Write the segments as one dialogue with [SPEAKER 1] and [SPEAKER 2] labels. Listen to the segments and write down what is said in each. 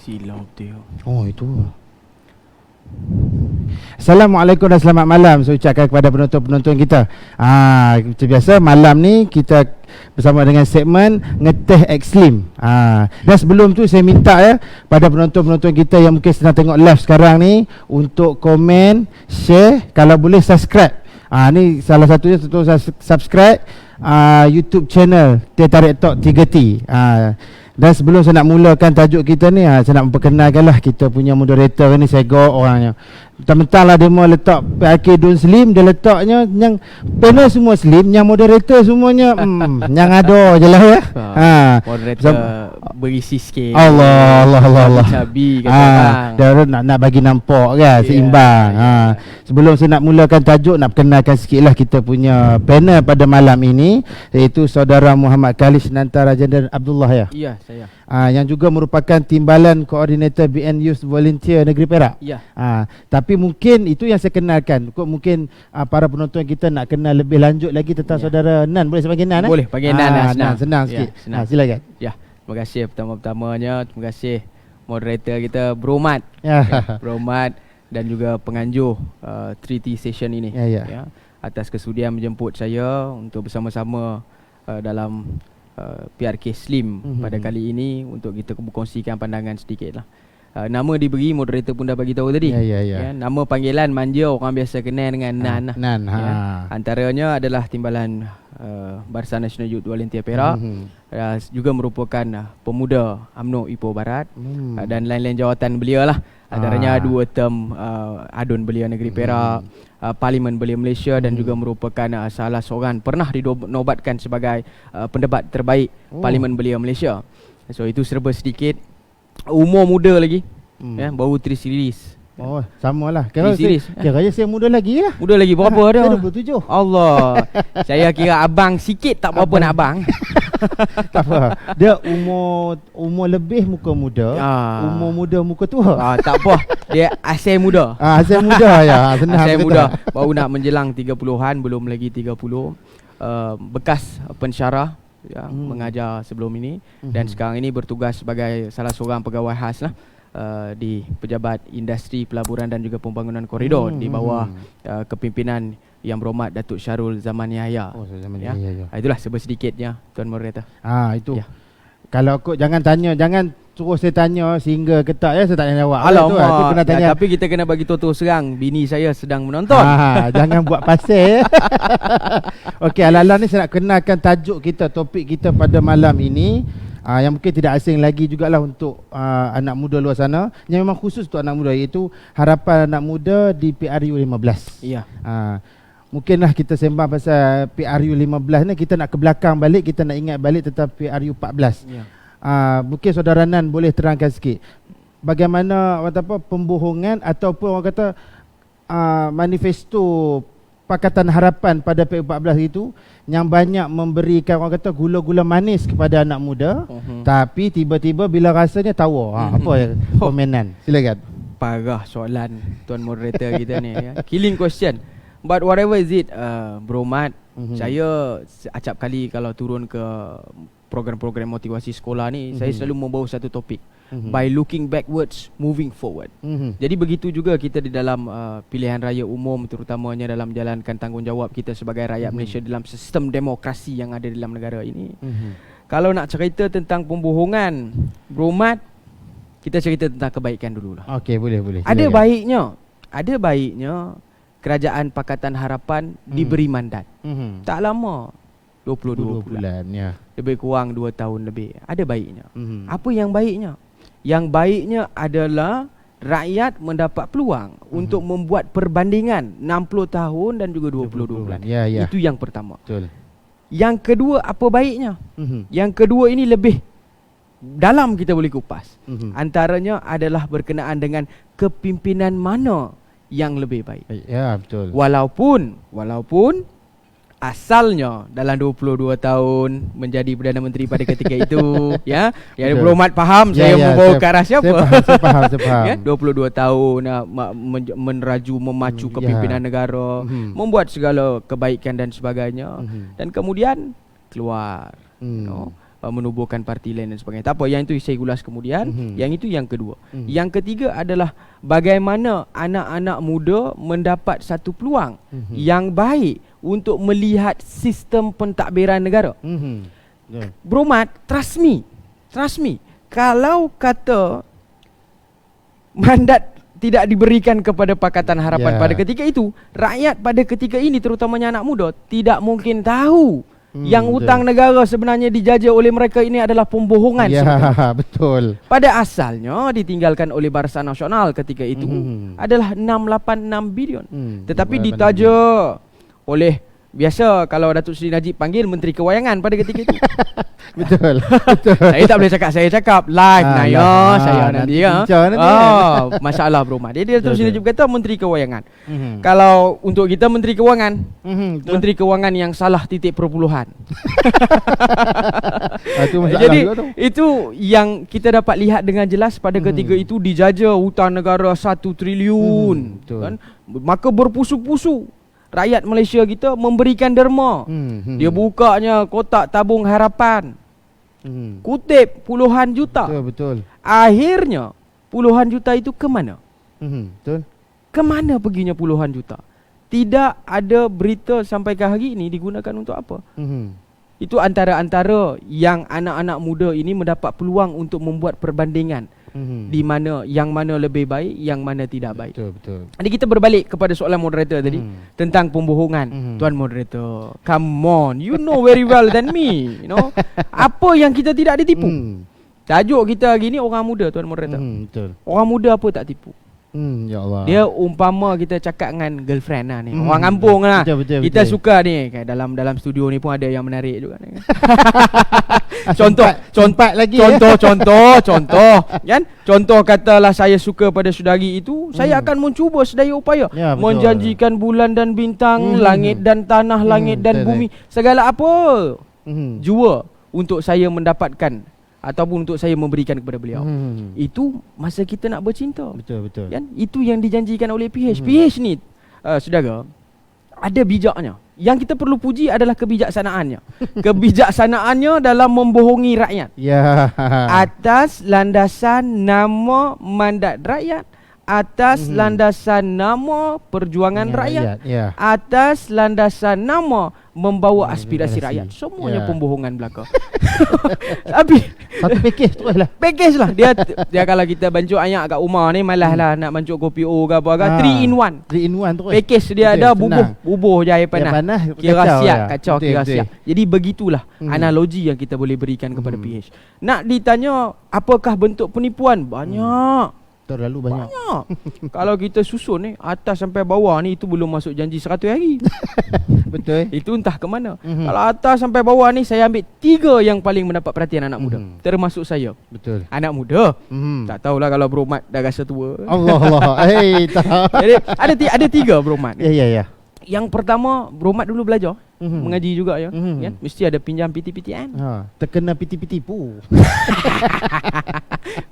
[SPEAKER 1] Silau dia.
[SPEAKER 2] Oh, itu. Assalamualaikum dan selamat malam saya ucapkan kepada penonton-penonton kita. Seperti biasa malam ni kita bersama dengan segmen Ngeteh Extreme. Dan sebelum tu saya minta pada penonton-penonton kita yang mungkin sedang tengok live sekarang ni untuk komen, share, kalau boleh subscribe. Ni salah satunya untuk subscribe YouTube channel Teh Tarik Talk 3T. Dan sebelum saya nak mulakan tajuk kita ni, saya nak memperkenalkanlah kita punya moderator ni, saya go orangnya. Mentang-mentang lah dia mau letak PRK Don Slim, dia letaknya yang panel semua Slim, yang moderator semuanya yang ada je lah ya.
[SPEAKER 1] Moderator berisi sikit.
[SPEAKER 2] Allah.
[SPEAKER 1] Cabi kata
[SPEAKER 2] dia nak bagi nampak kan, seimbang. Sebelum saya nak mulakan tajuk, nak perkenalkan sikit lah kita punya panel pada malam ini, iaitu saudara Muhammad Khalid Senanta Rajendra Abdullah ya.
[SPEAKER 1] Ya, saya.
[SPEAKER 2] Yang juga merupakan timbalan koordinator BN Youth Volunteer Negeri Perak.
[SPEAKER 1] Ya.
[SPEAKER 2] Tapi mungkin itu yang saya kenalkan. Mungkin para penonton kita nak kenal lebih lanjut lagi tentang saudara Nan. Boleh saya panggil Nan?
[SPEAKER 1] Boleh panggil Nan.
[SPEAKER 2] Senang sikit.
[SPEAKER 1] Senang.
[SPEAKER 2] Silakan.
[SPEAKER 1] Ya, terima kasih pertama-tamanya. Terima kasih moderator kita Bro Mat. Bro Mat dan juga penganjur 3T session ini. Ya, atas kesudian menjemput saya untuk bersama-sama dalam PRK Slim pada kali ini untuk kita berkongsikan pandangan sedikit lah. Nama diberi, moderator pun dah bagi tahu tadi. Nama panggilan manja orang biasa kenal dengan Nan.
[SPEAKER 2] Nan.
[SPEAKER 1] Antaranya adalah timbalan Barisan Nasional Youth Volunteer Perak, juga merupakan pemuda UMNO Ipoh Barat, dan lain-lain jawatan beliau lah. Antaranya 2 term ADUN belia Negeri Perak, Parlimen belia Malaysia, dan juga merupakan salah seorang pernah dinobatkan sebagai pendebat terbaik Parlimen belia Malaysia. So itu serba sedikit. Umur muda lagi, baru 3 series.
[SPEAKER 2] Oh, samalah. Kira saya muda lagi lah.
[SPEAKER 1] Muda lagi berapa dia?
[SPEAKER 2] Saya 27.
[SPEAKER 1] Allah. Saya kira abang sikit, tak berapa nak abang.
[SPEAKER 2] Tak apa. Dia umur lebih muka muda, umur muda muka tua.
[SPEAKER 1] Tak apa. Dia asal muda.
[SPEAKER 2] Asal muda ya.
[SPEAKER 1] Asal muda. Baru nak menjelang 30-an, belum lagi 30. Bekas pensyarah mengajar sebelum ini, dan sekarang ini bertugas sebagai salah seorang pegawai khas lah di Pejabat Industri Pelaburan dan juga Pembangunan Koridor di bawah kepimpinan Yang Berhormat Datuk Syarul Zaman Yahya. Itulah sedikitnya Tuan Moderator.
[SPEAKER 2] Itu. Kalau aku jangan suruh saya tanya sehingga ketak saya tak nak jawab.
[SPEAKER 1] Alamak,
[SPEAKER 2] tu kena tanya.
[SPEAKER 1] Tapi kita kena bagi tahu serang, bini saya sedang menonton.
[SPEAKER 2] Jangan buat pasal. Okey, ala-ala ni saya nak kenalkan tajuk kita, topik kita pada malam ini, yang mungkin tidak asing lagi jugalah untuk anak muda luar sana, yang memang khusus untuk anak muda, iaitu harapan anak muda di PRU 15.
[SPEAKER 1] Ya.
[SPEAKER 2] Mungkinlah kita sembang pasal PRU 15 ni, kita nak ke belakang balik, kita nak ingat balik tentang PRU 14. Mungkin saudara Nan boleh terangkan sikit bagaimana pembohongan ataupun orang kata manifesto Pakatan Harapan pada PRU 14 itu yang banyak memberikan orang kata gula-gula manis kepada anak muda, tapi tiba-tiba bila rasanya tawar. Apa ya komenan? Silakan.
[SPEAKER 1] Parah soalan Tuan Moderator kita ni. Killing question. But whatever is it, Bro Mat, saya acap kali kalau turun ke program-program motivasi sekolah ni, saya selalu membawa satu topik, by looking backwards, moving forward. Jadi begitu juga kita di dalam pilihan raya umum, terutamanya dalam menjalankan tanggungjawab kita sebagai rakyat Malaysia dalam sistem demokrasi yang ada dalam negara ini. Kalau nak cerita tentang pembohongan, Bro Mat, kita cerita tentang kebaikan dululah.
[SPEAKER 2] Okey, boleh.
[SPEAKER 1] Ada baiknya Kerajaan Pakatan Harapan diberi mandat. Tak lama, 22 bulan
[SPEAKER 2] ya.
[SPEAKER 1] Lebih kurang 2 tahun lebih. Ada baiknya. Apa yang baiknya? Yang baiknya adalah rakyat mendapat peluang untuk membuat perbandingan 60 tahun dan juga 22 bulan.
[SPEAKER 2] Ya.
[SPEAKER 1] Itu yang pertama.
[SPEAKER 2] Betul.
[SPEAKER 1] Yang kedua, apa baiknya? Yang kedua ini lebih dalam kita boleh kupas. Antaranya adalah berkenaan dengan kepimpinan mana yang lebih baik.
[SPEAKER 2] Ya, betul.
[SPEAKER 1] Walaupun asalnya dalam 22 tahun menjadi Perdana Menteri pada ketika itu ya Berhormat faham saya membawa ke arah siapa.
[SPEAKER 2] Saya faham.
[SPEAKER 1] Ya, 22 tahun meneraju memacu kepimpinan negara, membuat segala kebaikan dan sebagainya, dan kemudian keluar menubuhkan parti lain dan sebagainya. Tak apa, yang itu saya ulas kemudian. Yang itu yang kedua. Yang ketiga adalah bagaimana anak-anak muda mendapat satu peluang yang baik untuk melihat sistem pentadbiran negara. Bro Mat, trust me. Kalau kata mandat tidak diberikan kepada Pakatan Harapan pada ketika itu, rakyat pada ketika ini terutamanya anak muda tidak mungkin tahu yang hutang negara sebenarnya dijajah oleh mereka ini adalah pembohongan.
[SPEAKER 2] Betul.
[SPEAKER 1] Pada asalnya ditinggalkan oleh Barisan Nasional ketika itu adalah 686 bilion. Tetapi ditaja oleh, biasa kalau Datuk Seri Najib panggil Menteri Kewayangan pada ketika itu.
[SPEAKER 2] Betul.
[SPEAKER 1] Saya tak boleh cakap, saya cakap live saya nanti ya. Masalah Bro Mat. Jadi Datuk Seri Najib kata Menteri Kewayangan. Kalau untuk kita Menteri Kewangan, Menteri Kewangan yang salah titik perpuluhan. Jadi itu yang kita dapat lihat dengan jelas pada ketika itu dijajah hutang negara 1 triliun kan? Maka berpusu-pusu rakyat Malaysia kita memberikan derma. Dia bukanya kotak tabung harapan, kutip puluhan juta.
[SPEAKER 2] Betul.
[SPEAKER 1] Akhirnya puluhan juta itu ke mana?
[SPEAKER 2] Betul.
[SPEAKER 1] Ke mana perginya puluhan juta? Tidak ada berita sampai ke hari ini digunakan untuk apa. Itu antara-antara yang anak-anak muda ini mendapat peluang untuk membuat perbandingan di mana yang mana lebih baik, yang mana tidak baik.
[SPEAKER 2] Betul.
[SPEAKER 1] Jadi kita berbalik kepada soalan moderator tadi tentang pembohongan. Tuan moderator, come on, you know very well than me, you know. Apa yang kita tidak ditipu? Tajuk kita hari ni orang muda, tuan moderator.
[SPEAKER 2] Betul.
[SPEAKER 1] Orang muda apa tak tipu?
[SPEAKER 2] Ya Allah.
[SPEAKER 1] Dia umpama kita cakap dengan girlfriend lah ni, orang kampung lah.
[SPEAKER 2] Betul.
[SPEAKER 1] Kita suka ni, dalam studio ni pun ada yang menarik juga ni. Contoh kan? Contoh katalah saya suka pada saudari itu, saya akan mencuba sedaya upaya menjanjikan bulan dan bintang, langit dan tanah, langit dan bumi, segala apa jua untuk saya mendapatkan ataupun untuk saya memberikan kepada beliau. Itu masa kita nak bercinta.
[SPEAKER 2] Betul.
[SPEAKER 1] Kan? Itu yang dijanjikan oleh PH. PH ni saudara, ada bijaknya. Yang kita perlu puji adalah kebijaksanaannya. Kebijaksanaannya dalam membohongi rakyat. Atas landasan nama mandat rakyat, atas landasan nama perjuangan rakyat, atas landasan nama membawa aspirasi rakyat. Semuanya pembohongan belaka. Tapi
[SPEAKER 2] satu package terus lah.
[SPEAKER 1] Package lah. Dia kalau kita bancuk ayak kat rumah ni, malas lah nak bancuk kopi O ke apa ke, 3 in 1 terus. Package dia ada bubuh je air panas. Kira siap, kacau kira siap. Jadi begitulah analogi yang kita boleh berikan kepada PH. Nak ditanya apakah bentuk penipuan? Banyak.
[SPEAKER 2] Terlalu banyak.
[SPEAKER 1] Kalau kita susun ni atas sampai bawah ni, itu belum masuk janji 100 hari.
[SPEAKER 2] Betul.
[SPEAKER 1] Itu entah ke mana. Kalau atas sampai bawah ni, saya ambil 3 yang paling mendapat perhatian anak muda, termasuk saya.
[SPEAKER 2] Betul.
[SPEAKER 1] Anak muda. Tak tahulah kalau Bro Mat dah rasa tua.
[SPEAKER 2] Allah.
[SPEAKER 1] Jadi ada 3 Bro Mat.
[SPEAKER 2] Ya.
[SPEAKER 1] Yang pertama, Bro Mat dulu belajar mengaji juga ya. Kan? Mesti ada pinjam PT-PTN.
[SPEAKER 2] Terkena PT-PT pu.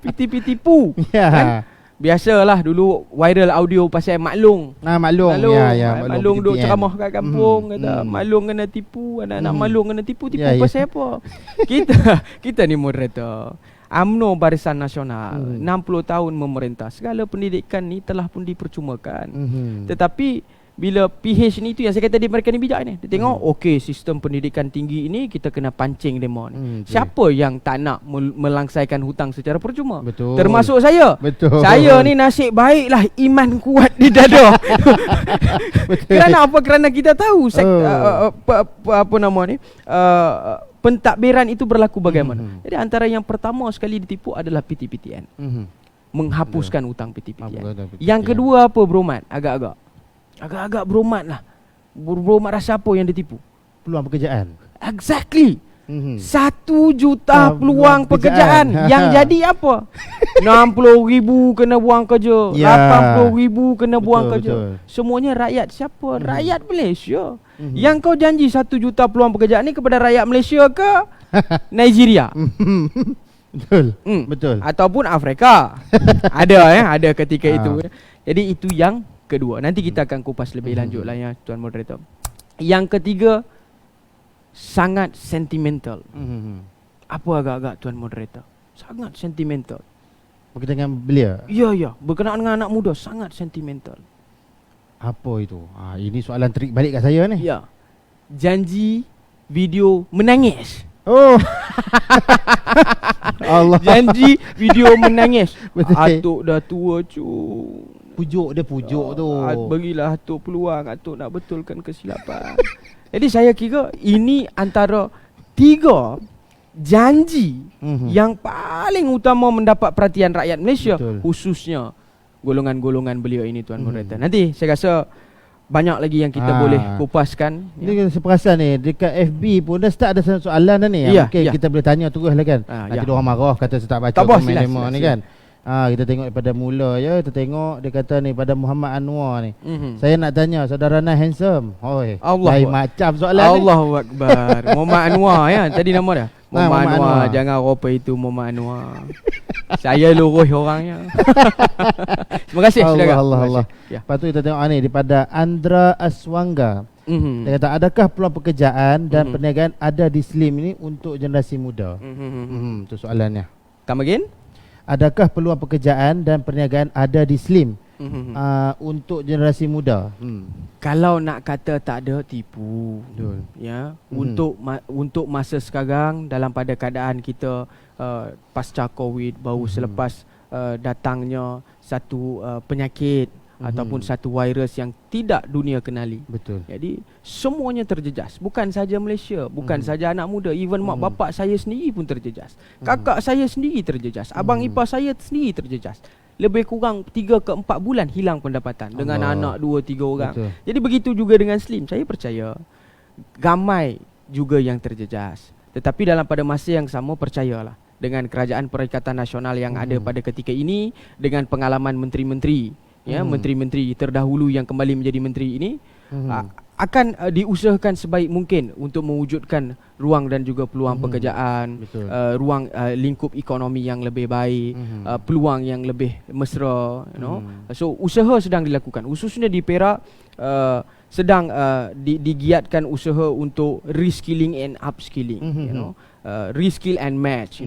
[SPEAKER 1] PT-PT pu. Kan? Biasalah dulu viral audio pasal Maklong.
[SPEAKER 2] Maklong.
[SPEAKER 1] Maklong duk ceramah kat kampung, kata Maklong kena tipu, anak-anak Maklong kena tipu pasal apa? Kita ni moderator. UMNO Barisan Nasional 60 tahun memerintah. Segala pendidikan ni telah pun dipercumakan. Tetapi bila PH ni, itu yang saya kata dia mereka ni bijak ni. Dia tengok okey, sistem pendidikan tinggi ini kita kena pancing demo ni. Siapa yang tak nak melangsaikan hutang secara percuma?
[SPEAKER 2] Betul.
[SPEAKER 1] Termasuk saya.
[SPEAKER 2] Betul.
[SPEAKER 1] Saya ni nasib baiklah iman kuat di dada. Kerana apa? Kerana kita tahu apa nama ni, pentadbiran itu berlaku bagaimana. Jadi antara yang pertama sekali ditipu adalah PT-PTN. Menghapuskan hutang PT-PTN. Yang kedua apa Bro Mat? Agak-agak Bro Mat lah. Bro Mat rasa apa yang ditipu?
[SPEAKER 2] Peluang pekerjaan.
[SPEAKER 1] Exactly. 1 juta peluang pekerjaan. Yang jadi apa? 60,000 kena buang kerja, 80,000 kena buang kerja. Semuanya rakyat siapa? Rakyat Malaysia. Yang kau janji 1 juta peluang pekerjaan ni kepada rakyat Malaysia ke Nigeria?
[SPEAKER 2] Betul. Betul.
[SPEAKER 1] Ataupun Afrika. Ada ketika itu. Jadi itu yang kedua. Nanti kita akan kupas lebih lanjut lah ya, Tuan Moderator. Yang ketiga, sangat sentimental. Apa agak-agak Tuan Moderator? Sangat sentimental.
[SPEAKER 2] Berkaitan dengan belia?
[SPEAKER 1] Ya, berkenaan dengan anak muda, sangat sentimental.
[SPEAKER 2] Apa itu? Ini soalan trik balik kat saya ni.
[SPEAKER 1] Ya. Janji video menangis.
[SPEAKER 2] Oh. Allah.
[SPEAKER 1] Janji video menangis.
[SPEAKER 2] Betul.
[SPEAKER 1] Atuk dah tua
[SPEAKER 2] Pujuk tu.
[SPEAKER 1] Berilah Atuk peluang, Atuk nak betulkan kesilapan. Jadi saya kira ini antara 3 janji yang paling utama mendapat perhatian rakyat Malaysia. Betul. Khususnya golongan-golongan beliau ini, Tuan Moderator. Nanti saya rasa banyak lagi yang kita boleh kupaskan.
[SPEAKER 2] Ini saya perasan ni dekat FB pun dah start ada soalan dah ni. Mungkin kita boleh tanya terus lah kan. Nanti orang marah kata saya tak baca komen lama ni kan. Kita tengok daripada mula je. Kita tengok dia kata ni pada Muhammad Anwar ni. Saya nak tanya saudara Nan handsome. Oi, lain macam soalan ni.
[SPEAKER 1] Allahu Akbar. Muhammad Anwar ya, tadi nama dia. Muhammad Anwar. Jangan rupa itu Muhammad Anwar. Saya lurus orangnya. Terima kasih saudara.
[SPEAKER 2] Allah. Lepas tu kita tengok ni daripada Andra Aswangga. Dia kata adakah peluang pekerjaan dan perniagaan ada di Slim ini untuk generasi muda? Itu soalannya.
[SPEAKER 1] Come again?
[SPEAKER 2] Adakah peluang pekerjaan dan perniagaan ada di Slim untuk generasi muda?
[SPEAKER 1] Kalau nak kata tak ada, tipu.
[SPEAKER 2] Betul.
[SPEAKER 1] Ya, untuk masa sekarang dalam pada keadaan kita pasca Covid, baru selepas datangnya satu penyakit ataupun satu virus yang tidak dunia kenali.
[SPEAKER 2] Betul.
[SPEAKER 1] Jadi semuanya terjejas. Bukan saja Malaysia, bukan saja anak muda, even mak bapak saya sendiri pun terjejas. Kakak saya sendiri terjejas. Abang ipar saya sendiri terjejas. Lebih kurang 3 ke 4 bulan hilang pendapatan dengan anak 2-3 orang. Betul. Jadi begitu juga dengan Slim. Saya percaya ramai juga yang terjejas. Tetapi dalam pada masa yang sama, percayalah dengan Kerajaan Perikatan Nasional yang ada pada ketika ini, dengan pengalaman menteri-menteri, menteri-menteri terdahulu yang kembali menjadi menteri ini, akan diusahakan sebaik mungkin untuk mewujudkan ruang dan juga peluang pekerjaan, ruang lingkup ekonomi yang lebih baik, peluang yang lebih mesra, So usaha sedang dilakukan, khususnya di Perak. Sedang digiatkan usaha untuk reskilling and upskilling, reskill and match,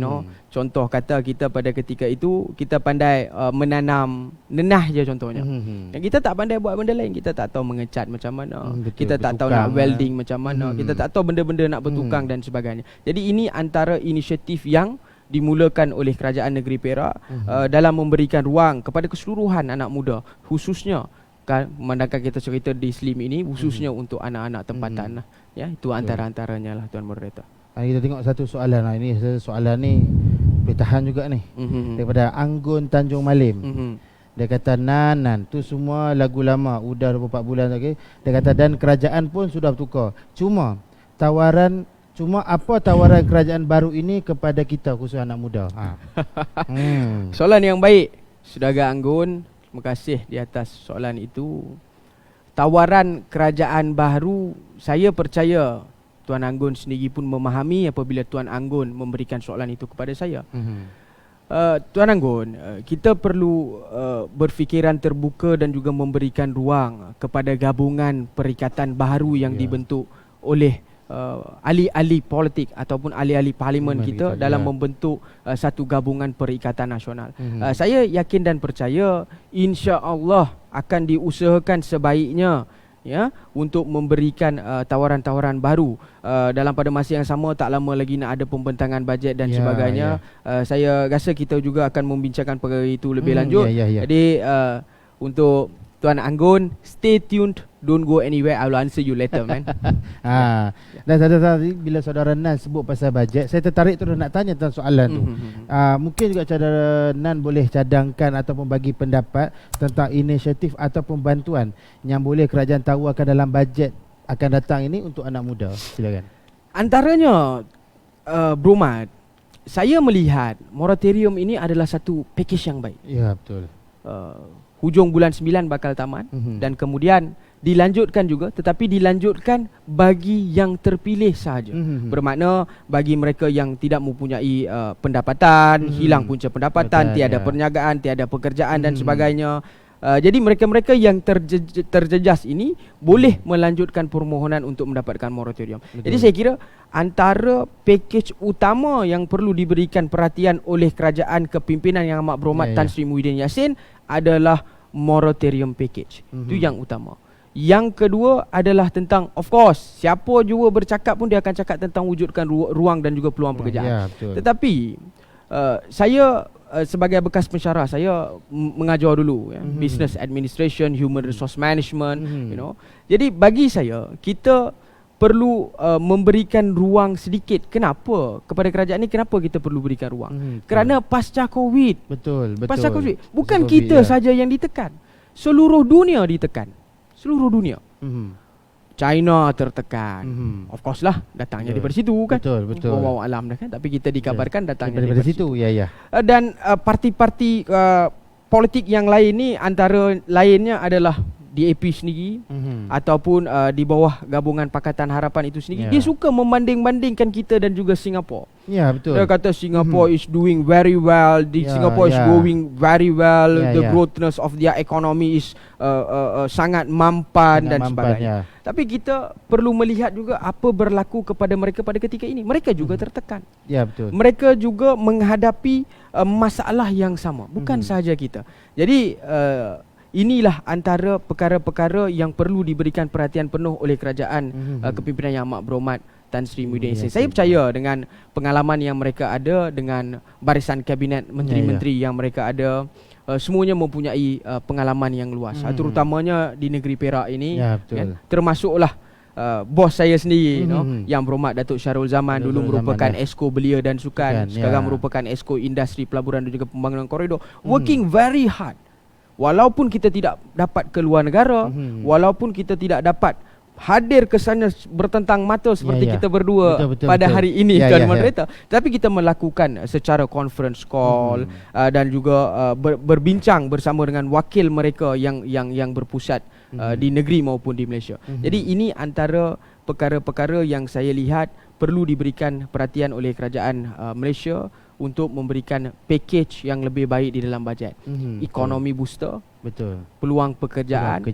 [SPEAKER 1] Contoh kata kita pada ketika itu kita pandai menanam nenah je contohnya. Yang kita tak pandai buat benda lain, kita tak tahu mengecat macam mana, kita tak tahu nak welding macam mana, kita tak tahu benda-benda nak bertukang dan sebagainya. Jadi ini antara inisiatif yang dimulakan oleh Kerajaan Negeri Perak dalam memberikan ruang kepada keseluruhan anak muda, khususnya memandangkan kita cerita di Slim ini khususnya untuk anak-anak tempatan lah. Ya, itu antara-antaranya lah Tuan Moderator.
[SPEAKER 2] Kita tengok satu soalan lah. Ini soalan ni boleh tahan juga ni. Daripada Anggun Tanjung Malim. Dia kata Nan tu semua lagu lama, udah 24 bulan okay? Dia kata dan kerajaan pun sudah bertukar. Cuma apa tawaran kerajaan baru ini kepada kita khusus anak muda?
[SPEAKER 1] Soalan yang baik Saudara Anggun. Terima kasih di atas soalan itu. Tawaran kerajaan baru, saya percaya Tuan Anggun sendiri pun memahami apabila Tuan Anggun memberikan soalan itu kepada saya. Tuan Anggun, kita perlu berfikiran terbuka dan juga memberikan ruang kepada gabungan perikatan baru yang dibentuk oleh ahli-ahli politik ataupun ahli-ahli parlimen kita dalam membentuk satu gabungan perikatan nasional. Saya yakin dan percaya insya-Allah akan diusahakan sebaiknya untuk memberikan tawaran-tawaran baru. Dalam pada masa yang sama, tak lama lagi nak ada pembentangan bajet dan sebagainya. Saya rasa kita juga akan membincangkan perkara itu lebih lanjut. Jadi untuk Tuan Anggun, stay tuned, don't go anywhere, I will answer you later, man.
[SPEAKER 2] Dan tadi bila saudara Nan sebut pasal bajet, saya tertarik terus nak tanya tentang soalan tu. Mungkin juga saudara Nan boleh cadangkan ataupun bagi pendapat tentang inisiatif ataupun bantuan yang boleh kerajaan tawarkan dalam bajet akan datang ini untuk anak muda. Silakan.
[SPEAKER 1] Antaranya Bro Mat, saya melihat moratorium ini adalah satu package yang baik.
[SPEAKER 2] Ya, betul.
[SPEAKER 1] Hujung bulan 9 bakal tamat dan kemudian dilanjutkan juga, tetapi dilanjutkan bagi yang terpilih sahaja. Bermakna bagi mereka yang tidak mempunyai pendapatan, hilang punca pendapatan, tiada perniagaan, tiada pekerjaan dan sebagainya. Jadi mereka-mereka yang terjejas ini boleh melanjutkan permohonan untuk mendapatkan moratorium. Jadi saya kira antara package utama yang perlu diberikan perhatian oleh kerajaan kepimpinan Yang Amat Berhormat Tan Sri Muhyiddin Yassin adalah moratorium package. Itu yang utama. Yang kedua adalah tentang, of course, siapa jua bercakap pun dia akan cakap tentang wujudkan ruang dan juga peluang pekerjaan. Tetapi saya sebagai bekas pensyarah, saya mengajar dulu business administration, human resource management, you know. Jadi bagi saya, kita perlu memberikan ruang sedikit. Kenapa? Kepada kerajaan ni, kenapa kita perlu berikan ruang? Kerana pasca Covid.
[SPEAKER 2] Betul.
[SPEAKER 1] Pasca Covid. Bukan kita saja yang ditekan. Seluruh dunia ditekan. Seluruh dunia. China tertekan. Of course lah, datangnya daripada situ kan.
[SPEAKER 2] Betul.
[SPEAKER 1] Wallahu alam dah kan. Tapi kita dikabarkan datangnya
[SPEAKER 2] daripada situ. Ya.
[SPEAKER 1] Dan parti-parti politik yang lain ni, antara lainnya adalah DAP sendiri ataupun di bawah gabungan Pakatan Harapan itu sendiri, dia suka membanding-bandingkan kita dan juga Singapura.
[SPEAKER 2] Ya, betul.
[SPEAKER 1] Dia kata Singapore is doing very well, Singapore is growing very well, the growthness of their economy is sangat mampan dan sebagainya. Tapi kita perlu melihat juga apa berlaku kepada mereka pada ketika ini. Mereka juga tertekan.
[SPEAKER 2] Ya, betul.
[SPEAKER 1] Mereka juga menghadapi masalah yang sama, bukan sahaja kita. Jadi inilah antara perkara-perkara yang perlu diberikan perhatian penuh oleh kerajaan kepimpinan Yang Amat Berhormat Tan Sri Muhyiddin Yassin. Saya percaya dengan pengalaman yang mereka ada, dengan barisan kabinet menteri-menteri yang mereka ada, semuanya mempunyai pengalaman yang luas, terutamanya di negeri Perak ini, kan? Termasuklah bos saya sendiri, Yang Berhormat Datuk Syarul Zaman, dulu merupakan Esko Belia dan Sukan, sekarang merupakan Esko Industri Pelaburan dan juga Pembangunan Koridor, working very hard. Walaupun kita tidak dapat keluar negara, walaupun kita tidak dapat hadir ke sana bertentang mata seperti kita berdua pada hari ini, Tuan Moderator, tapi kita melakukan secara conference call dan juga berbincang bersama dengan wakil mereka yang berpusat di negeri maupun di Malaysia. Jadi ini antara perkara-perkara yang saya lihat perlu diberikan perhatian oleh kerajaan Malaysia untuk memberikan package yang lebih baik di dalam bajet. Ekonomi booster, peluang pekerjaan,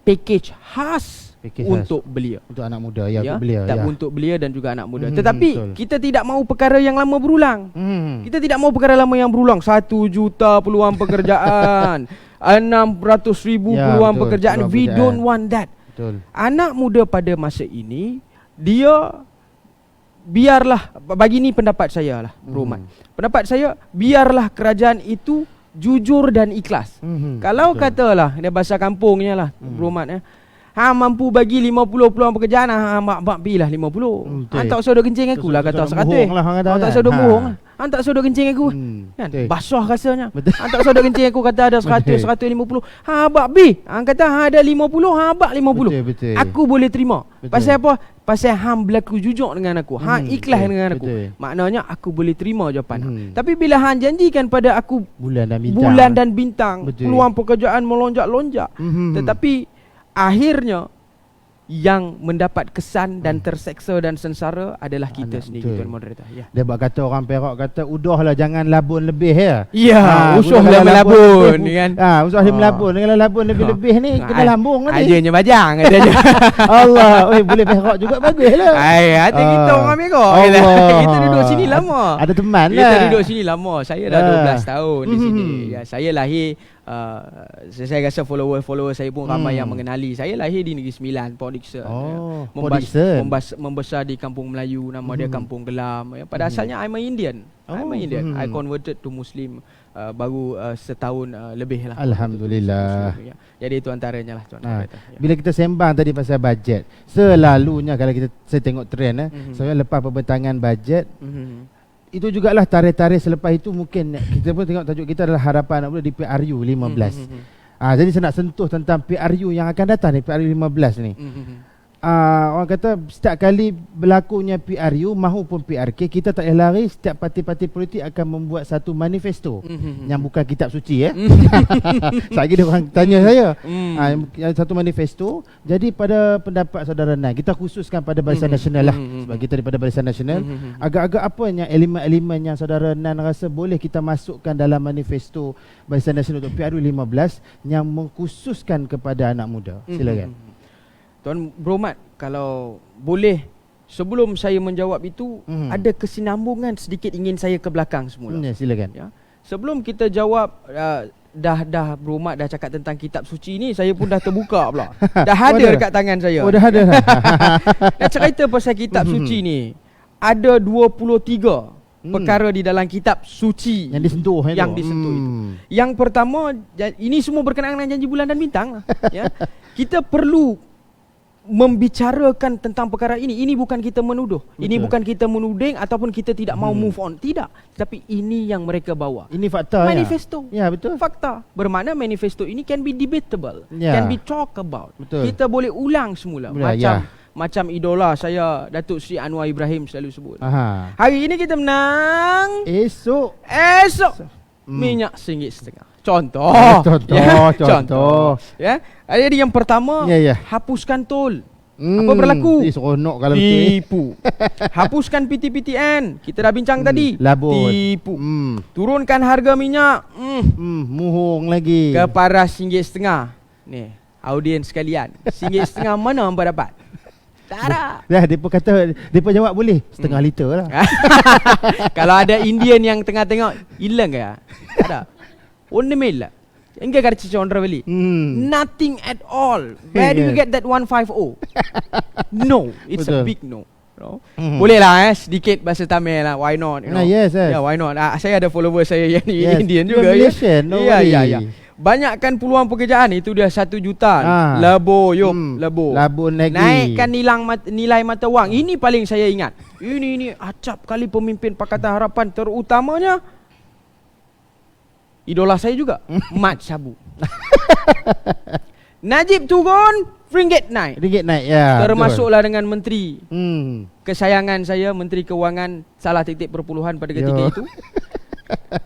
[SPEAKER 1] package khas untuk belia, untuk
[SPEAKER 2] anak muda, untuk belia,
[SPEAKER 1] untuk belia dan juga anak muda. Tetapi kita tidak mahu perkara yang lama berulang. Kita tidak mahu perkara lama yang berulang. 1 juta peluang pekerjaan, 600,000 peluang pekerjaan. We don't want that. Anak muda pada masa ini, dia biarlah, bagi ni pendapat saya lah, Bro Mat. Pendapat saya, biarlah kerajaan itu jujur dan ikhlas. Kalau katalah, dia bahasa kampungnya lah, Bro Mat, mampu bagi 50 peluang pekerjaan, mak pilih 50. Tak usah duk kencing aku lah, kata 100. Tak usah duk bohong lah. Tak usah duk kencing aku kan. Basah rasanya. Tak usah duk kencing aku kata ada 100, 150. Abak B, kata ada 50, abak 50. Aku boleh terima. Pasal apa? Pasal hang berlaku jujur dengan aku, hang ikhlas dengan aku. Maknanya aku boleh terima jawapan. Tapi bila hang janjikan pada aku bulan dan bintang, peluang pekerjaan melonjak-lonjak, tetapi akhirnya yang mendapat kesan dan terseksa dan sengsara adalah kita sendiri, Tuan Moderator.
[SPEAKER 2] Dia buat kata orang Perak kata, udahlah jangan labun lebih ya.
[SPEAKER 1] Usahlah melabun kan.
[SPEAKER 2] Usahlah melabun. Kalau labun lebih-lebih ni kena lambung nanti.
[SPEAKER 1] Adanya bajang adanya.
[SPEAKER 2] Allah, boleh Perak juga baguslah.
[SPEAKER 1] Hati kita orang Perak. Kita duduk sini lama.
[SPEAKER 2] Ada teman lah.
[SPEAKER 1] Kita duduk sini lama. Saya dah 12 tahun di sini. Saya lahir, saya rasa follower saya pun ramai yang mengenali. Saya lahir di Negeri Sembilan, Port Dickson. Membesar di Kampung Melayu, nama dia Kampung Gelam. Pada asalnya I'm a Indian. I converted to Muslim baru setahun lebih lah.
[SPEAKER 2] Alhamdulillah.
[SPEAKER 1] Jadi itu antaranya lah, Tuan.
[SPEAKER 2] Bila kita sembang tadi pasal bajet, selalunya kalau saya tengok trend sebenarnya lepas pembentangan bajet, itu jugalah tarikh-tarikh selepas itu mungkin kita pun tengok tajuk kita adalah harapan anak muda di PRU 15. Jadi saya nak sentuh tentang PRU yang akan datang ni, PRU 15 ni. orang kata setiap kali berlakunya PRU mahupun PRK, kita tak payah lari, setiap parti-parti politik akan membuat satu manifesto yang bukan kitab suci Sekali dia orang tanya saya satu manifesto. Jadi pada pendapat saudara Nan, kita khususkan pada Barisan Nasional lah, sebab kita daripada Barisan Nasional, agak-agak apa yang elemen-elemen yang saudara Nan rasa boleh kita masukkan dalam manifesto Barisan Nasional untuk PRU 15 yang mengkhususkan kepada anak muda? Silakan.
[SPEAKER 1] Tuan Bro Mat, kalau boleh sebelum saya menjawab itu, ada kesinambungan sedikit ingin saya ke belakang semula.
[SPEAKER 2] Silakan.
[SPEAKER 1] Ya. Sebelum kita jawab, dah Bro Mat dah cakap tentang kitab suci ni, saya pun dah terbuka pula. Dah ada dekat tangan saya.
[SPEAKER 2] Dah ada.
[SPEAKER 1] Nak cerita pasal kitab suci ni, ada 23 perkara di dalam kitab suci
[SPEAKER 2] yang disentuh
[SPEAKER 1] itu. Yang pertama, ini semua berkenaan dengan janji bulan dan bintang ya. Kita perlu membicarakan tentang perkara ini. Ini bukan kita menuduh. Betul. Ini bukan kita menuding ataupun kita tidak mau move on. Tidak. Tapi ini yang mereka bawa.
[SPEAKER 2] Ini fakta.
[SPEAKER 1] Manifesto.
[SPEAKER 2] Ya, betul.
[SPEAKER 1] Fakta. Bermakna manifesto ini can be debatable. Can be talk about.
[SPEAKER 2] Betul.
[SPEAKER 1] Kita boleh ulang semula. Macam idola saya, Datuk Seri Anwar Ibrahim selalu sebut. Hari ini kita menang,
[SPEAKER 2] Esok
[SPEAKER 1] minyak RM1.50. Contoh. Ya. Jadi yang pertama, hapuskan tol. Apa berlaku?
[SPEAKER 2] Seronok kalau
[SPEAKER 1] tipu. Hapuskan PTPTN. Kita dah bincang tadi.
[SPEAKER 2] Labun.
[SPEAKER 1] Tipu. Turunkan harga minyak.
[SPEAKER 2] Muhung lagi.
[SPEAKER 1] Ke paras RM1.50. Ni, audiens sekalian. RM1.50 mana hangpa dapat? Tak ada.
[SPEAKER 2] Dia pun kata, dia pun jawab boleh setengah liter lah.
[SPEAKER 1] Kalau ada Indian yang tengah tengok, hilang ke? Tak ada. ஒண்ணுமே இல்ல. எங்க கிடைச்சிச்சு 1.5 வலி? Nothing at all. Where do you get that 150? No, it's a big no. Boleh lah sedikit bahasa Tamil lah. Why not?
[SPEAKER 2] Yes.
[SPEAKER 1] Yeah, why not? Saya ada follower saya yang Indian juga. Ya. Banyakkan peluang pekerjaan. Itu dia 1 juta. Lebo.
[SPEAKER 2] Labun lagi.
[SPEAKER 1] Naikkan nilai mata wang. Ini paling saya ingat. Ini acap kali pemimpin Pakatan Harapan, terutamanya idola saya juga, Mat Sabu. Najib turun, ringgit naik. Termasuklah dengan menteri kesayangan saya, Menteri Kewangan salah titik perpuluhan pada ketika itu.